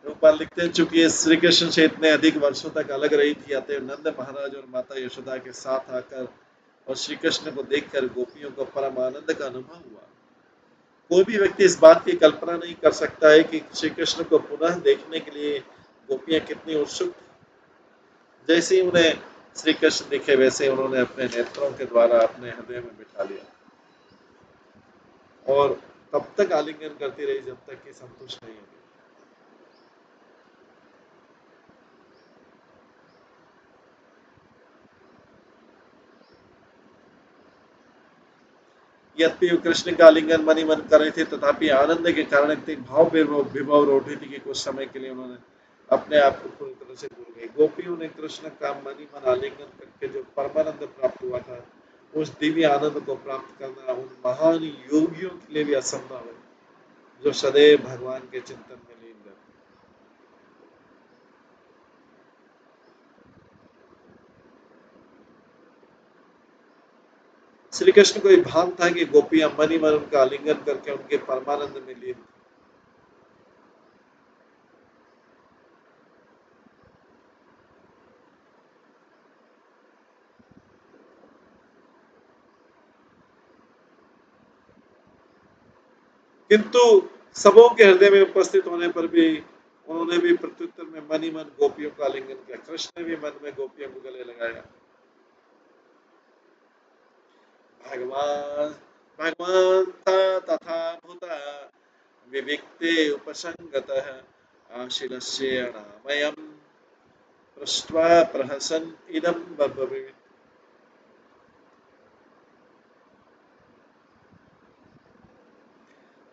ऊपर लिखते हैं, चूंकि श्री कृष्ण से इतने अधिक वर्षों तक अलग रही थी, अतः नंद महाराज और माता यशोदा के साथ आकर और श्री कृष्ण को देखकर गोपियों को परम आनंद का अनुभव हुआ। कोई भी व्यक्ति इस बात की कल्पना नहीं कर सकता है कि श्री कृष्ण को पुनः देखने के लिए गोपियां कितनी उत्सुक थी। जैसे ही उन्हें श्री कृष्ण दिखे, वैसे उन्होंने अपने नेत्रों के द्वारा अपने हृदय में बिठा लिया और तब तक आलिंगन करती रही जब तक कि संतुष्ट नहीं हुई। यद्यपि कृष्ण का आलिंगन मनी मन कर रहे थे, तथापि आनंद के कारण इतनी भाव विभोर हो उठी थी कि कुछ समय के लिए उन्होंने अपने आप को पूरी तरह से भूल गई। गोपियों ने कृष्ण का मनी मन आलिंगन करके जो परमानंद प्राप्त हुआ था, उस दिव्य आनंद को प्राप्त करना उन महान योगियों के लिए भी असंभव है, जो सदैव भगवान के चिंतन में लीन रहते। श्री कृष्ण को एक भान था कि गोपियां मनी मन उनका आलिंगन करके उनके परमानंद में लीन। किंतु सबों के हृदय में उपस्थित होने पर भी उन्होंने भी प्रत्युत्तर में मन ही मन गोपियों का आलिंगन किया। कृष्ण ने भी मन में गोपियों को गले लगाया। भगवान भगवान तथा भूता विविक्ते उपसंगतः आशिलस्य अनामयम् पृष्ट्वा प्रहसन् इदं बब्रवीत्।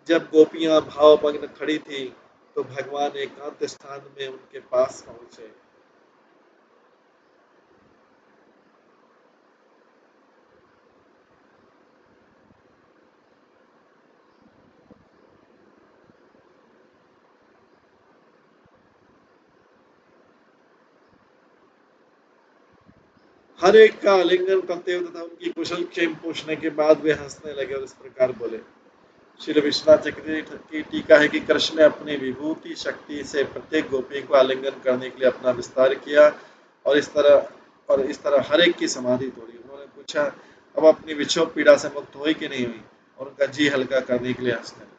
जब गोपियां भावमग्न खड़ी थी, तो भगवान एकांत स्थान में उनके पास पहुंचे। हर एक का आलिंगन करते हुए तथा उनकी कुशल क्षेम पूछने के बाद वे हंसने लगे और इस प्रकार बोले। श्री विश्वनाथ चक्रवर्ती की टीका है कि कृष्ण ने अपनी विभूति शक्ति से प्रत्येक गोपी को आलिंगन करने के लिए अपना विस्तार किया और इस तरह हर एक की समाधि तोड़ी। उन्होंने पूछा, अब अपनी विक्षोभ पीड़ा से मुक्त हुई कि नहीं हुई, और उनका जी हल्का करने के लिए हंसने लगे।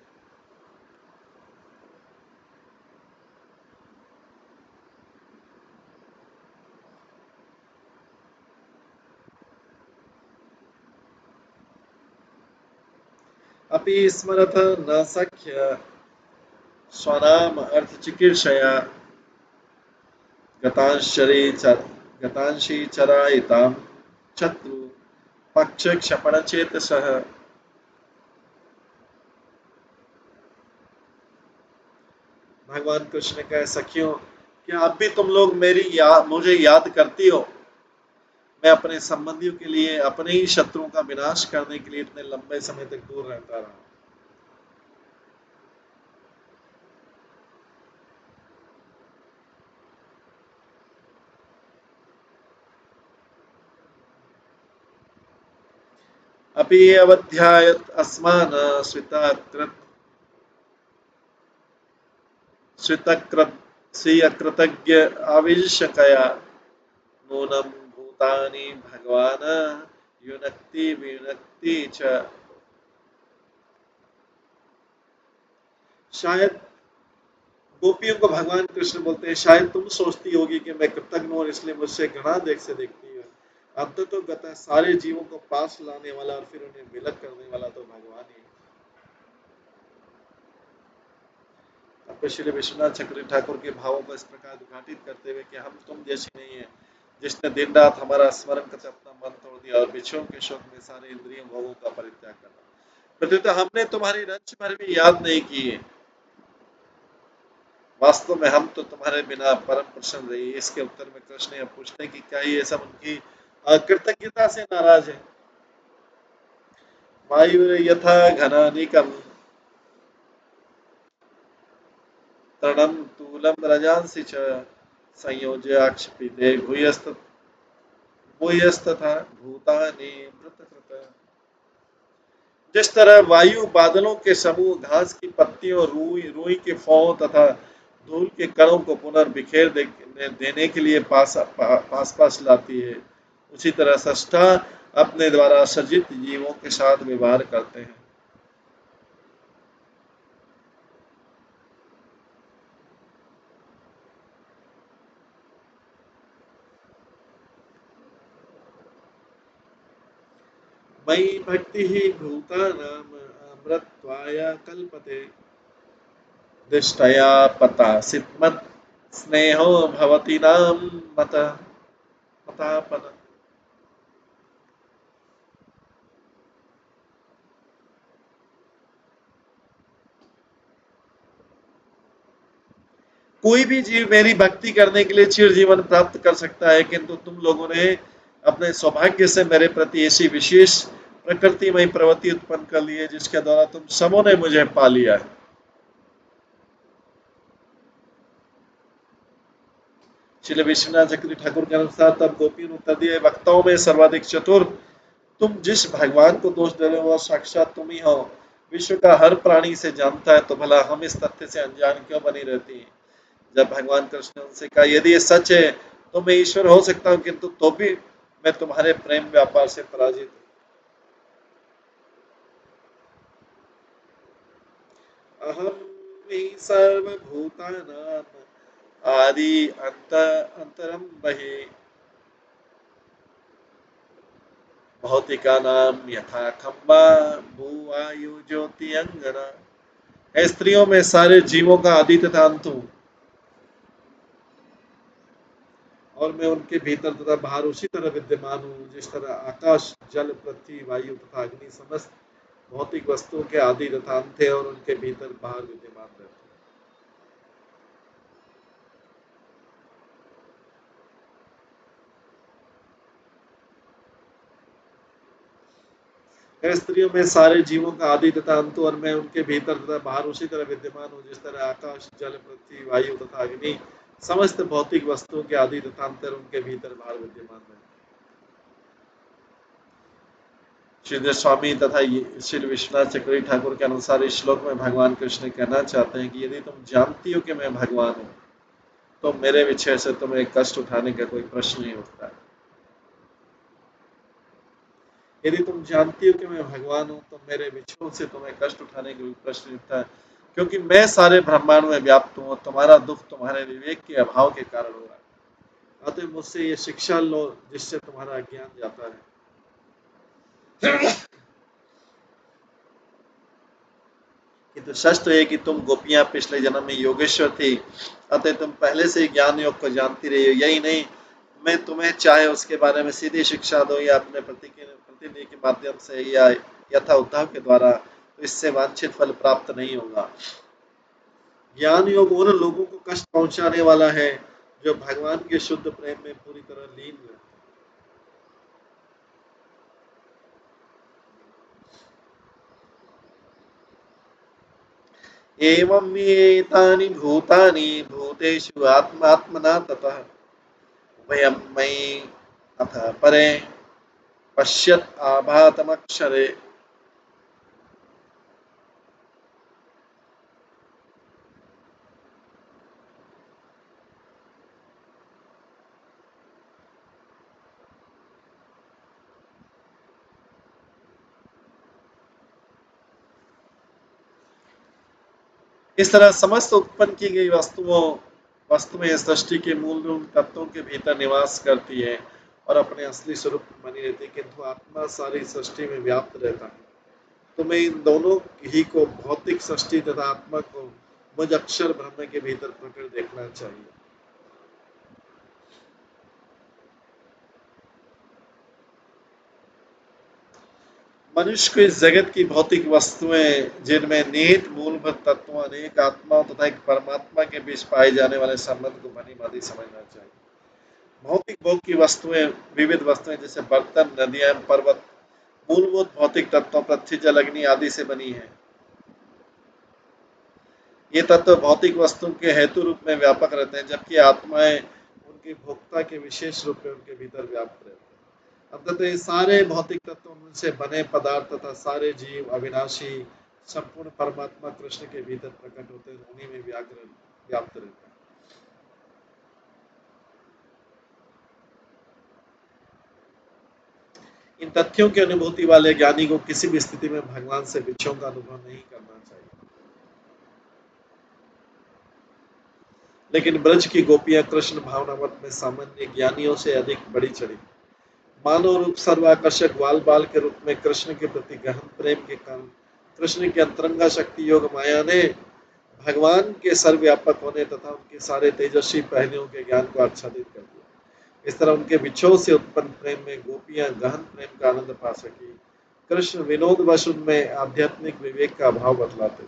अपि स्मरथ न सख्य स्वनाम अर्थचिकीर्षया गतांशी चरायितां शत्रु पक्ष क्षपण चेतसः। भगवान कृष्ण ने कहा, सखियों, क्या अब भी तुम लोग मुझे याद करती हो? मैं अपने संबंधियों के लिए, अपने ही शत्रुओं का विनाश करने के लिए इतने लंबे समय तक दूर रहता रहा। अपि अवध्यायत अस्मान स्वितकृत स्वीयकृतज्ञ आविशकया नूनं भूतानि भगवान युनक्ति विनक्ति च। शायद गोपियों को भगवान कृष्ण बोलते हैं, शायद तुम सोचती होगी कि मैं कृतज्ञ हूं और इसलिए मुझसे घृणा देख से देखती है। अब तो गता सारे जीवों को पास लाने वाला और फिर उन्हें विलक करने वाला तो भगवान ही है। अब श्री विश्वनाथ चक्रवर्ती ठाकुर के भावों को इस प्रकार उद्घाटित करते हुए कि हम तुम जैसी नहीं है, जिसने दिन रात हमारा स्मरण करके अपना मन तोड़ दिया और विषयों के शोक में सारे इंद्रियों भोगों का परित्याग करना। प्रत्युत हमने तुम्हारी रंच भर भी याद नहीं की है। वास्तव में हम तो तुम्हारे बिना परम प्रसन्न रही। इसके उत्तर में कृष्ण यह पूछते हैं कि क्या ये सब उनकी कृतज्ञता से नाराज है। वायु यथा घनानिकम तृणम तूलम रजांसि च संयोज्याक्षपिते भूयस्तथा भूतानि मृतकृत। जिस तरह वायु बादलों के समूह, घास की पत्तियों, रुई रुई के फौं तथा धूल के कणों को पुनर्बिखेर देने के लिए पास लाती है, उसी तरह सृष्टा अपने द्वारा सृजित जीवों के साथ व्यवहार करते हैं। मयि भक्ति ही भूतानाम अमृतत्वाय कल्पते दृष्टया पता सिद्मत् स्नेहो भवति नाम मतापन। कोई भी जीव मेरी भक्ति करने के लिए चिर जीवन प्राप्त कर सकता है, किंतु तुम लोगों ने अपने सौभाग्य से मेरे प्रति ऐसी विशेष प्रकृतिमय प्रवृत्ति उत्पन्न कर ली है जिसके द्वारा तुम सबों ने मुझे पा लिया है। श्री विश्वनाथ चक्रवर्ती ठाकुर के अनुसार तब गोपियों ने उत्तर दिया, वक्ताओं में सर्वाधिक चतुर तुम जिस भगवान को दोष दे रहे हो वह साक्षात तुम ही हो। विश्व का हर प्राणी से जानता है, तो भला हम इस तथ्य से अनजान क्यों बनी रहती हैं। जब भगवान कृष्ण ने उनसे कहा, यदि ये सच है तो मैं ईश्वर हो सकता हूँ, किंतु तो भी मैं तुम्हारे प्रेम व्यापार से पराजित हूँ। अहम ही सर्वभूतानां आदि अंतरम बहि भौतिकानां यथा खम्बा भूवायु ज्योति अंगना। है स्त्रियों में सारे जीवों का आदि तथा अंत हूँ, और मैं उनके भीतर तथा बाहर उसी तरह विद्यमान हूँ जिस तरह आकाश, जल, पृथ्वी, वायु तथा अग्नि समस्त भौतिक वस्तुओं के आदि तथा अंत है और उनके भीतर बाहर विद्यमान रहते हैं। है स्त्रियों में सारे जीवों का आदि तथा अंत, और मैं उनके भीतर तथा बाहर उसी तरह विद्यमान हूँ जिस तरह आकाश, जल, पृथ्वी, वायु तथा अग्नि समस्त भौतिक वस्तुओं के आदि तथा अंतर उनके भीतर बाहर विद्यमान है। श्रीधर स्वामी तथा श्री विश्वनाथ चक्रवर्ती ठाकुर के अनुसार इस श्लोक में भगवान कृष्ण कहना चाहते हैं कि यदि तुम जानती हो कि मैं भगवान हूँ तो मेरे विषय से तुम्हें कष्ट उठाने का कोई प्रश्न नहीं उठता। यदि तुम जानती हो कि मैं भगवान हूँ तो मेरे विषयों से तुम्हें कष्ट उठाने का कोई प्रश्न नहीं उठता, क्योंकि मैं सारे ब्रह्मांड में व्याप्त हूँ। तुम्हारा दुख तुम्हारे विवेक के अभाव के कारण हो रहा है। अतः मुझसे ये शिक्षा लो जिससे तुम्हारा ज्ञान जाता है। किंतु सच तो ये कि तुम गोपियां पिछले जन्म में योगेश्वर थी, अतः तुम पहले से ही ज्ञान योग को जानती रही हो। यही नहीं, मैं तुम्हें चाहे उसके बारे में सीधी शिक्षा दो या अपने प्रतिनिधि के माध्यम से या यथा उद्धव के द्वारा, तो इससे वांछित फल प्राप्त नहीं होगा। ज्ञान योग उन लोगों को कष्ट पहुंचाने वाला है जो भगवान के शुद्ध प्रेम में पूरी तरह लीन रहते हैं। एवं एतानि भूतानि भूतेषु आत्मात्मना ततः उभयं मयि अथ परे पश्यत आभातमक्षरे। इस तरह समस्त उत्पन्न की गई वस्तुएं सृष्टि के मूल रूप तत्वों के भीतर निवास करती है और अपने असली स्वरूप में बनी रहती है, किंतु आत्मा सारी सृष्टि में व्याप्त रहता है। तुम्हें इन दोनों ही को, भौतिक सृष्टि तथा आत्मा को, मुझ अक्षर ब्रह्म के भीतर प्रकट देखना चाहिए। मनुष्य को इस जगत की भौतिक वस्तुएं जिनमें निहित मूलभूत तत्वों, अनेक आत्माओं तथा एक परमात्मा के बीच पाए जाने वाले संबंध को भली भांति समझना चाहिए। भौतिक भोग की वस्तुएं, विविध वस्तुएं जैसे बर्तन, नदियां, पर्वत मूलभूत भौतिक तत्वों पृथ्वी, जल, अग्नि आदि से बनी है। ये तत्व भौतिक वस्तु के हेतु रूप में व्यापक रहते हैं, जबकि आत्माएं उनकी भोक्ता के विशेष रूप में उनके भीतर व्याप्त रहते हैं। अतः ये सारे भौतिक तत्व, उनसे बने पदार्थ तथा सारे जीव अविनाशी संपूर्ण परमात्मा कृष्ण के भीतर प्रकट होते हैं, उन्हीं में व्याप्त रहते हैं। इन तथ्यों की अनुभूति वाले ज्ञानी को किसी भी स्थिति में भगवान से विक्षोभ का अनुभव नहीं करना चाहिए। लेकिन ब्रज की गोपियां कृष्ण भावनामृत में सामान्य ज्ञानियों से अधिक बढ़ी चढ़ी। मानव रूप सर्वाकर्षक बाल बाल के रूप में कृष्ण के प्रति गहन प्रेम के कारण कृष्ण की अंतरंगा शक्ति योग माया ने भगवान के सर्वव्यापक होने तथा उनके सारे तेजस्वी पहलुओं के ज्ञान को आच्छादित कर दिया। इस तरह उनके विक्षोभ से उत्पन्न प्रेम में गोपियां गहन प्रेम का आनंद पा सकी। कृष्ण विनोदवश उनमें आध्यात्मिक विवेक का अभाव बतलाते थे।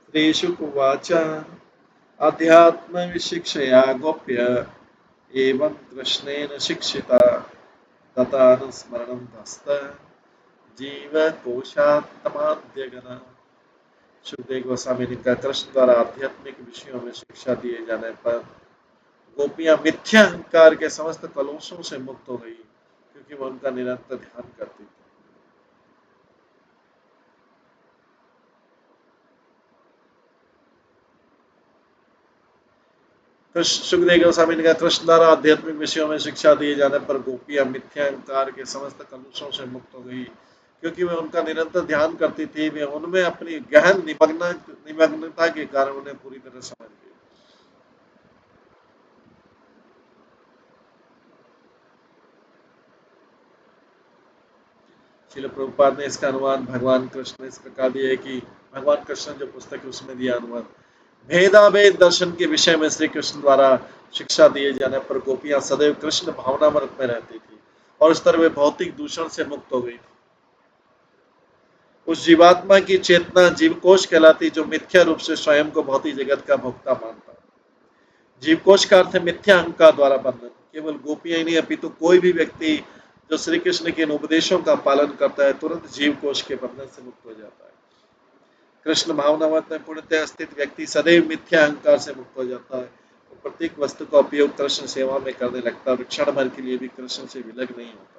श्री शुक उवाच अध्यात्म विशिक्षया गोप्य एवं कृष्णेन शिक्षिता तथानुस्मरणं तस्त जीव कोशात्माद्यगना। सुखदेव गोस्वामी ने कहा, कृष्ण द्वारा आध्यात्मिक विषयों में शिक्षा दिए जाने पर गोपियां मिथ्या अहंकार के समस्त कलुषों से मुक्त हो गई, क्योंकि वह उनका निरंतर ध्यान करती थी। सुखदेव गोस्वामी ने कहा, कृष्ण द्वारा आध्यात्मिक विषयों में शिक्षा दिए जाने पर गोपियां मिथ्या अहंकार के समस्त कलुषों से मुक्त हो गई, क्योंकि वे उनका निरंतर ध्यान करती थी। वे उनमें अपनी गहन निमग्नता के कारण उन्हें पूरी तरह समझ गई। श्रील प्रभुपाद ने इसका अनुवाद भगवान कृष्ण ने इस प्रकार दिया है कि भगवान कृष्ण जो पुस्तक है उसमें दिया अनुवाद, भेदाभेद दर्शन के विषय में श्री कृष्ण द्वारा शिक्षा दिए जाने पर गोपियां सदैव कृष्ण भावनामृत में रहती थी और इस तरह वे भौतिक दूषण से मुक्त हो गई थी। उस जीवात्मा की चेतना जीवकोश कहलाती, जो मिथ्या रूप से स्वयं को भौतिक जगत का भोक्ता मानता। जीवकोश का अर्थ है मिथ्या अहंकार द्वारा बंधन। केवल गोपियां ही नहीं, अपितु कोई भी व्यक्ति जो श्री कृष्ण के इन उपदेशों का पालन करता है, तुरंत जीवकोश के बंधन से मुक्त हो जाता है। कृष्ण भावनामृत में पूर्णतः स्थित व्यक्ति सदैव मिथ्या अहंकार से मुक्त हो जाता है और प्रत्येक वस्तु का उपयोग कृष्ण सेवा में करने लगता है और क्षण भर के लिए भी कृष्ण से विलग नहीं होता।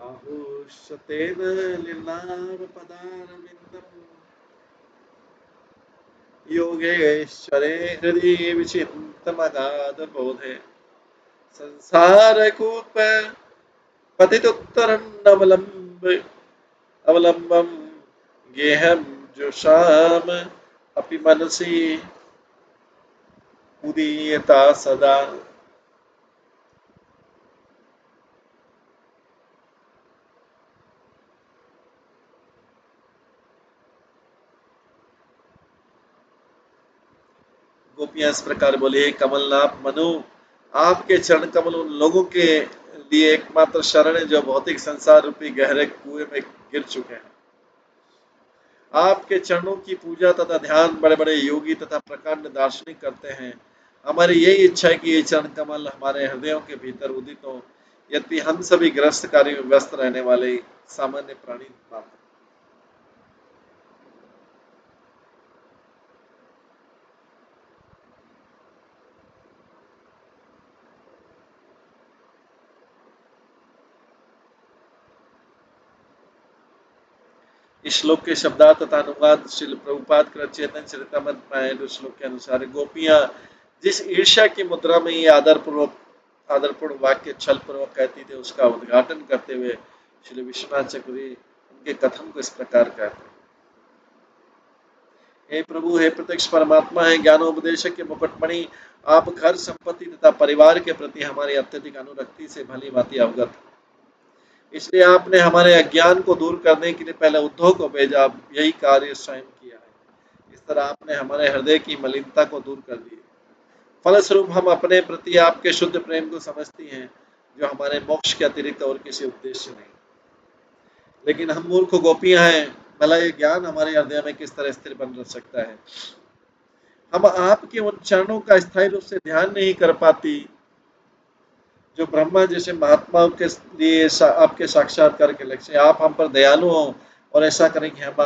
आहुष्यतेन लीलावपदारविन्दम् योगेश्वरे हृदि विचिन्तमगाधबोधे संसारकूप अवलंबं गेहं जुषाम अपि मनसि उदीयता सदा। गोपियां इस प्रकार बोले, कमलनाथ मनु, आपके चरण कमल उन लोगों के लिए एकमात्र शरण है जो भौतिक संसार रूपी गहरे कुएं में गिर चुके हैं। आपके चरणों की पूजा तथा ध्यान बड़े बड़े योगी तथा प्रकांड दार्शनिक करते हैं। हमारी यही इच्छा है कि ये चरण कमल हमारे हृदयों के भीतर उदित हो, यद्यपि हम सभी गृहस्थ कार्य में व्यस्त रहने वाले सामान्य प्राणी मात्र। इस श्लोक के शब्दार्थ तथा अनुवाद श्रील प्रभुपाद कृत चेतन चरितमृत में श्लोक के अनुसार, गोपियां जिस ईर्ष्या की मुद्रा में ये आदरपूर्ण वाक्य छल पूर्वक कहती थी, उसका उद्घाटन करते हुए श्री विश्वनाथ चक्रवर्ती उनके कथन को इस प्रकार कहते हैं। हे प्रभु, हे प्रत्यक्ष परमात्मा, है ज्ञानोपदेशक के मुकुटमणि, आप घर संपत्ति तथा परिवार के प्रति हमारी अत्यधिक अनुरक्ति से भली भांति अवगत हैं। इसलिए आपने हमारे अज्ञान को दूर करने के लिए पहले उद्धव को भेजा, यही कार्य स्वयं किया है। इस तरह आपने हमारे हृदय की मलिनता को दूर कर दी। फलस्वरूप हम अपने प्रति आपके शुद्ध प्रेम को समझती हैं, जो हमारे मोक्ष के अतिरिक्त और किसी उद्देश्य नहीं। लेकिन हम मूर्ख गोपियां हैं, भला ये ज्ञान हमारे हृदय में किस तरह स्थिर बन सकता है। हम आपके उन चरणों का स्थायी रूप से ध्यान नहीं कर पाती जो ब्रह्मा जैसे महात्माओं के लिए आपके साक्षात्कार के लक्ष्य। आप हम पर दयालु हो और ऐसा करें कि हम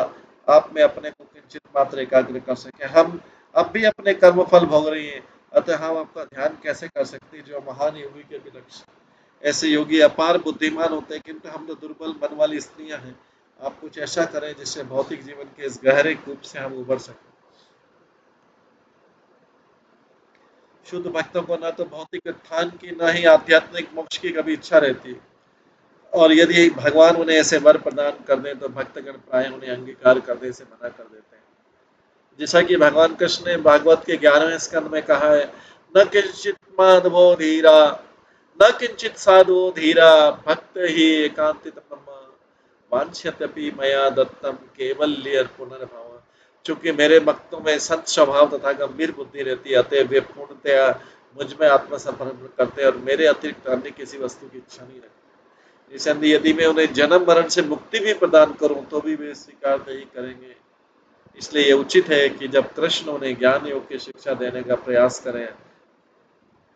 आप में अपने को किंचित मात्र एकाग्र कर सकें। हम अब भी अपने कर्म फल भोग रही हैं, अतः हम आपका ध्यान कैसे कर सकते हैं जो महान योगी के भी लक्ष्य। ऐसे योगी अपार बुद्धिमान होते हैं, किंतु हम तो दुर्बल मन वाली स्त्रियां हैं। आप कुछ ऐसा करें जिससे भौतिक जीवन के इस गहरे कूप से हम उबर सकें। शुद्ध भक्तों को न तो भौतिक उत्थान की न ही आध्यात्मिक मोक्ष की कभी इच्छा रहती, और यदि भगवान उन्हें ऐसे वर प्रदान कर दें तो भक्तगण प्राय उन्हें अंगीकार करने से मना कर देते हैं। जैसा कि भगवान कृष्ण ने भागवत के 11वें स्कंद में कहा है, न किंचित माधवो धीरा, न किंचित साधु धीरा, भक्त ही एकांतित मम, वांछत्यपि मया दत्तम केवल्य पुनर्भव। चूंकि मेरे भक्तों में संत स्वभाव तथा गंभीर बुद्धि रहती है, अतः वे पूर्णतया मुझ में आत्मसमर्पण करते हैं और मेरे अतिरिक्त अन्य किसी वस्तु की इच्छा नहीं रखते। निसंदेह यदि मैं उन्हें जन्म मरण से मुक्ति भी प्रदान करूं तो भी वे स्वीकार नहीं करेंगे। इसलिए ये उचित है कि जब कृष्ण उन्हें ज्ञान योग की शिक्षा देने का प्रयास करें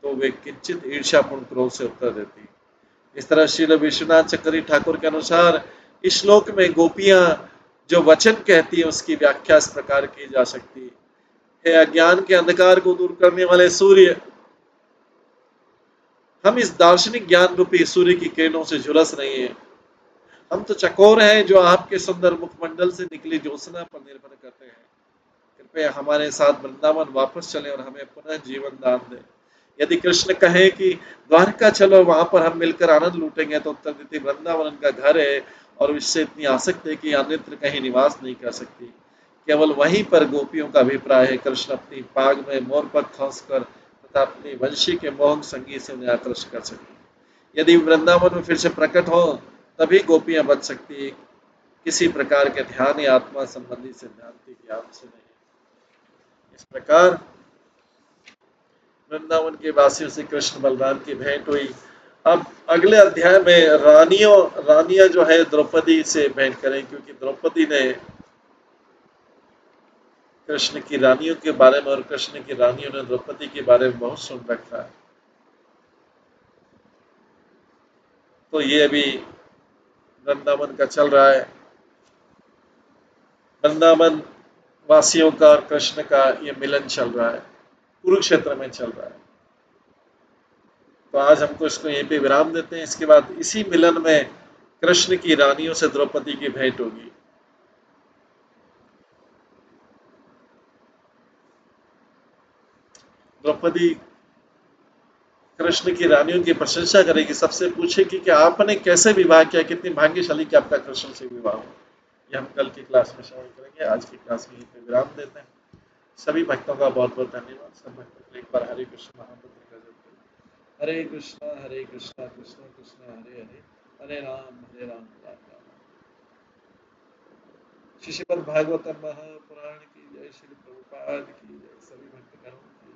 तो वे किंचित ईर्ष्यापूर्ण क्रोध से उत्तर देती। इस तरह श्रील विश्वनाथ चक्रवर्ती ठाकुर के अनुसार इस श्लोक में गोपियां जो वचन कहती है उसकी व्याख्या इस प्रकार की जा सकती है। हे अज्ञान के अंधकार को दूर करने वाले सूर्य, हम इस दार्शनिक ज्ञान रूपी सूर्य की किरणों से झुलस रहे हैं। हम तो चकोर हैं जो आपके सुंदर मुखमंडल से निकली ज्योत्सना पर निर्भर करते हैं। कृपया हमारे साथ वृंदावन वापस चलें और हमें पुनः जीवन दान दें। यदि कृष्ण कहे कि द्वारका चलो, वहां पर हम मिलकर आनंद लूटेंगे, तो उत्तर देती वृंदावन उनका घर है और इससे इतनी आसक्त है कि अन्यत्र कहीं निवास नहीं कर सकती। केवल वहीं पर गोपियों का अभिप्राय है कृष्ण अपनी पाग में मोरपंख खींचकर तथा अपनी वंशी के मोहक संगीत से उन्हें आकर्षित कर सकती। यदि वृंदावन में फिर से प्रकट हो तभी गोपियां बच सकती, किसी प्रकार के ध्यान या आत्मा संबंधी सिद्धांत ज्ञान से नहीं। इस प्रकार वृंदावन के वासियों से कृष्ण बलराम की भेंट हुई। अब अगले अध्याय में रानियां जो है द्रौपदी से भेंट करें, क्योंकि द्रौपदी ने कृष्ण की रानियों के बारे में और कृष्ण की रानियों ने द्रौपदी के बारे में बहुत सुन रखा है। तो ये अभी वृंदावन का चल रहा है। वृंदावन वासियों का और कृष्ण का ये मिलन चल रहा है, कुरुक्षेत्र में चल रहा है। तो आज हमको इसको यहीं पे विराम देते हैं। इसके बाद इसी मिलन में कृष्ण की रानियों से द्रौपदी की भेंट होगी। द्रौपदी कृष्ण की रानियों की प्रशंसा करेगी, सबसे पूछेगी कि आपने कैसे विवाह किया, कितनी भाग्यशाली कि आपका कृष्ण से विवाह हो। ये हम कल की क्लास में श्रवण करेंगे। आज की क्लास में यहीं पे विराम देते हैं। सभी भक्तों का बहुत बहुत धन्यवाद। सब भक्तों एक बार हरे कृष्ण महामंत्र का जप करें। हरे कृष्णा कृष्ण कृष्ण हरे हरे, हरे राम राम राम। श्री श्रीमद् भागवतम महापुराण की जय, श्री प्रभुपाद की जय, सभी भक्तगणों की